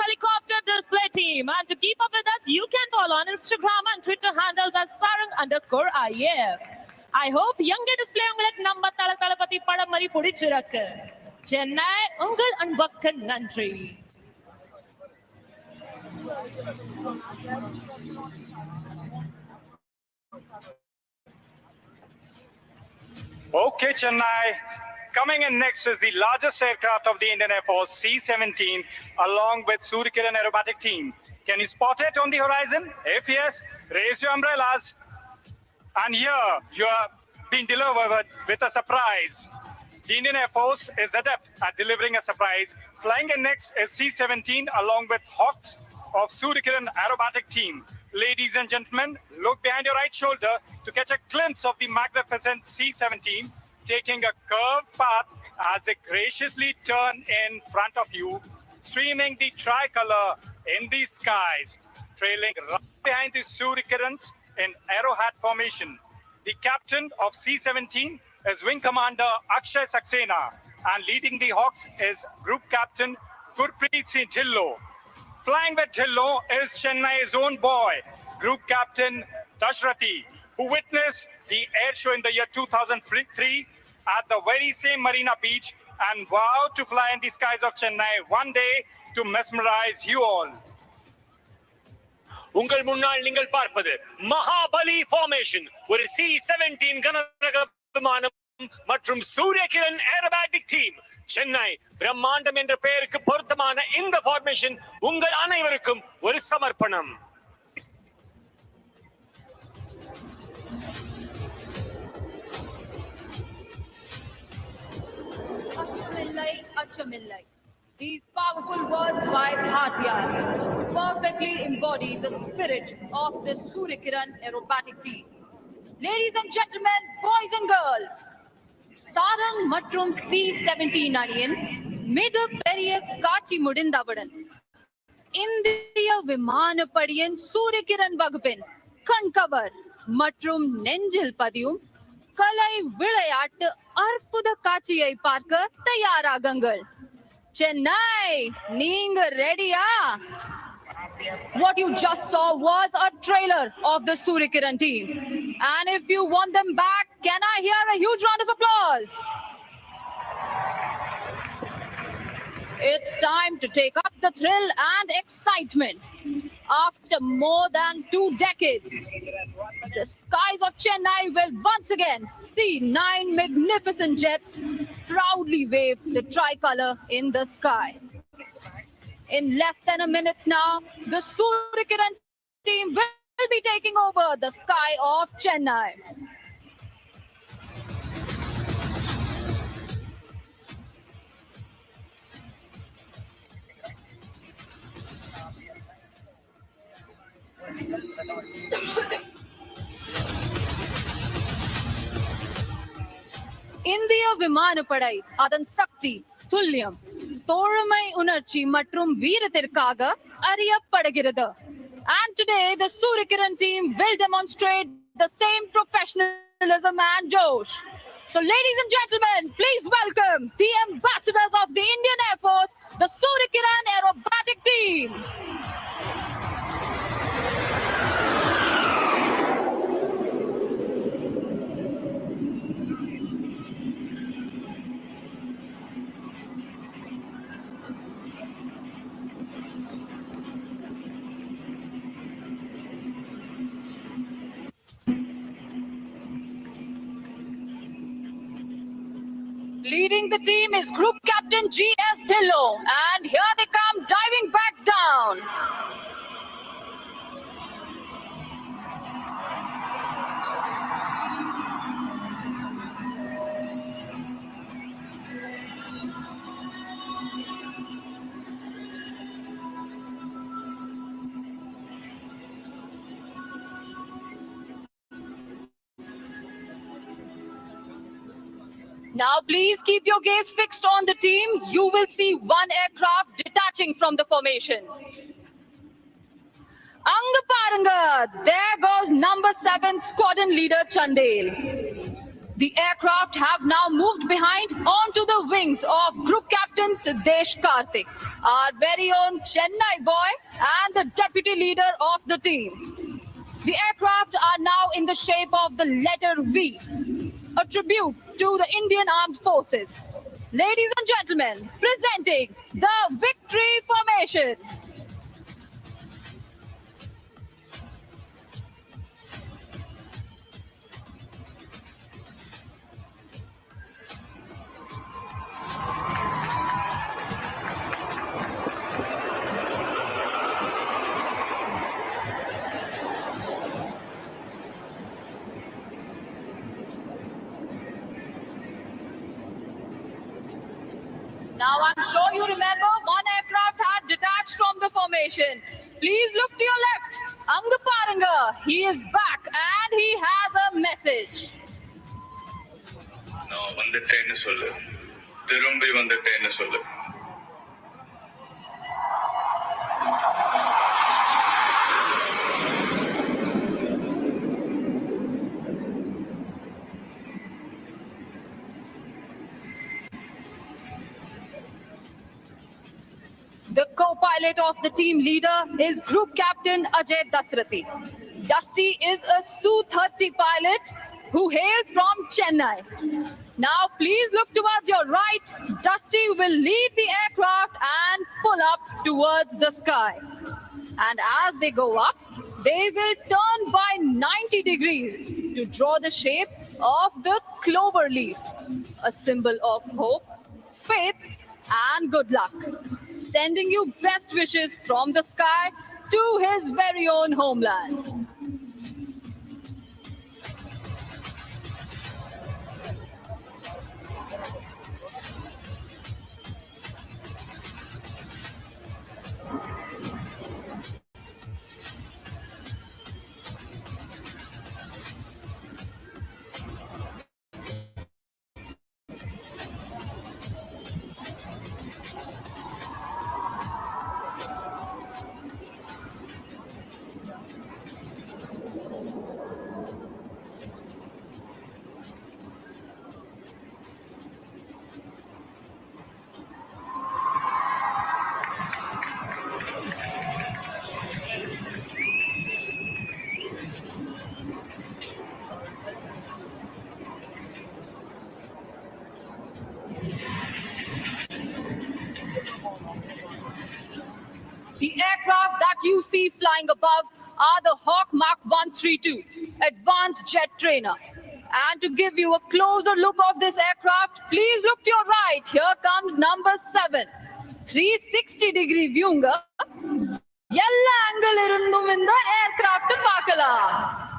Helicopter display team, and to keep up with us, you can follow on Instagram and Twitter handles as Sarang_IAF. I hope young display உங்களுக்கு நம்ம தளபதி படம் மாதிரி பிடிச்சிருக்கு. சென்னை உங்கள் அன்புக்கு நன்றி. Okay, Chennai. Coming in next is the largest aircraft of the Indian Air Force, C-17, along with Suryakiran aerobatic team. Can you spot it on the horizon? If yes, raise your umbrellas. And here, you are being delivered with a surprise. The Indian Air Force is adept at delivering a surprise. Flying in next is C-17, along with Hawks of Suryakiran aerobatic team. Ladies and gentlemen, look behind your right shoulder to catch a glimpse of the magnificent C-17, taking a curved path as they graciously turn in front of you, streaming the tricolor in the skies, trailing right behind the Suryakirans in arrowhead formation. The captain of C-17 is Wing Commander Akshay Saxena, and leading the Hawks is Group Captain Gurpreet Singh Dhillon. Flying with Dhillon is Chennai's own boy, Group Captain Dashrathi, who witnessed the air show in the year 2003 at the very same Marina Beach and vowed to fly in the skies of Chennai one day to mesmerize you all. உங்கள் முன்னால் நீங்கள் பார்ப்பது Mahabali formation, ஒரு C-17 கனரக விமானம் மற்றும் Surya Kiran aerobatic team. Chennai பிரம்மாண்டம் என்ற பெயருக்கு பொருத்தமான இந்த ஃபார்மேஷன் உங்கள் அனைவருக்கும் ஒரு சமர்ப்பணம். Achamillai. These powerful words by Bhartiyas perfectly embody the spirit of the Suryakiran aerobatic team. Ladies and gentlemen, boys and girls, Sarang மற்றும் C-17 அணியின் மிகப்பெரிய காட்சி முடிந்தவுடன் இந்திய விமானப்படையின் சூரியகிரண் வகுப்பின் கண்கவர் மற்றும் நெஞ்சில் பதியும் கலை விளையாட்டு அற்புத காட்சியை பார்க்க தயாராகுங்கள். சென்னை, நீங்க ரெடியா? What you just saw was a trailer of the Suryakiran team. And if you want them back, can I hear a huge round of applause? It's time to take up the thrill and excitement. After more than 2 decades, the skies of Chennai will once again see 9 magnificent jets proudly wave the tricolor in the sky. In less than a minute now, the Surikiran team will be taking over the sky of Chennai. இந்திய விமானப்படை அதன் சக்தி துல்லியம் தோழமை உணர்ச்சி மற்றும் வீரத்திற்காக அறியப்படுகிறது. And today the Surikiran team will demonstrate the same professionalism and josh. So ladies and gentlemen, please welcome the ambassadors of the Indian Air Force, the Surikiran aerobatic team. Leading the team is Group Captain G.S. Dhillon, and here they come diving back down. Now please keep your gaze fixed on the team. You will see one aircraft detaching from the formation. Anga Paranga, there goes number 7 squadron leader Chandel. The aircraft have now moved behind onto the wings of Group Captain Siddesh Karthik, our very own Chennai boy and the deputy leader of the team. The aircraft are now in the shape of the letter V, a tribute to the Indian Armed Forces. Ladies and gentlemen, presenting the Victory Formation. Now I'm sure you remember one aircraft had detached from the formation. Please look to your left. Anga Paranga, he is back and he has a message. நான் வந்துட்டேன்னு சொல்லு, திரும்பி வந்துட்டேன்னு சொல்லு. The co-pilot of the team leader is Group Captain Ajay Dasrathi. Dusty is a Su-30 pilot who hails from Chennai. Now please look towards your right. Dusty will lead the aircraft and pull up towards the sky. And as they go up, they will turn by 90 degrees to draw the shape of the clover leaf, a symbol of hope, faith, and good luck. Sending you best wishes from the sky to his very own homeland. you see flying above are the Hawk Mark 132 Advanced Jet Trainer. And to give you a closer look of this aircraft, please look to your right. Here comes number 7. 360-degree viewing. Yella angle irundum in the aircraft paakala.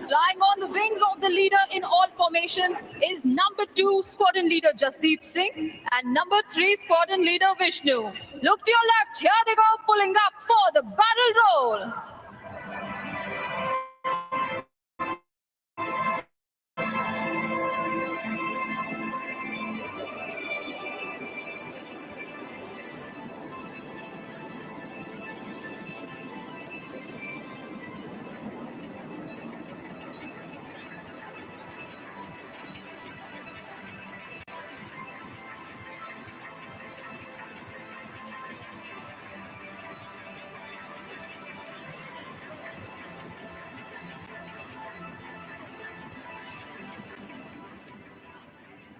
Flying on the wings of the leader in all formations is number 2 Squadron Leader Jasdeep Singh and number 3 Squadron Leader Vishnu. Look to your left, here they go, pulling up for the barrel roll.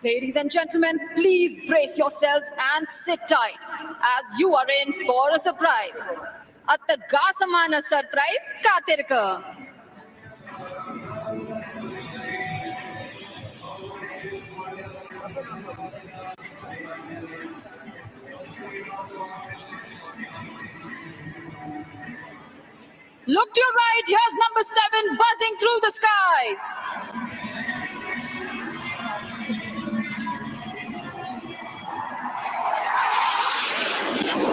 Ladies and gentlemen, please brace yourselves and sit tight as you are in for a surprise. Attagasamana surprise katirka. Look to your right, here's number 7 buzzing through the skies.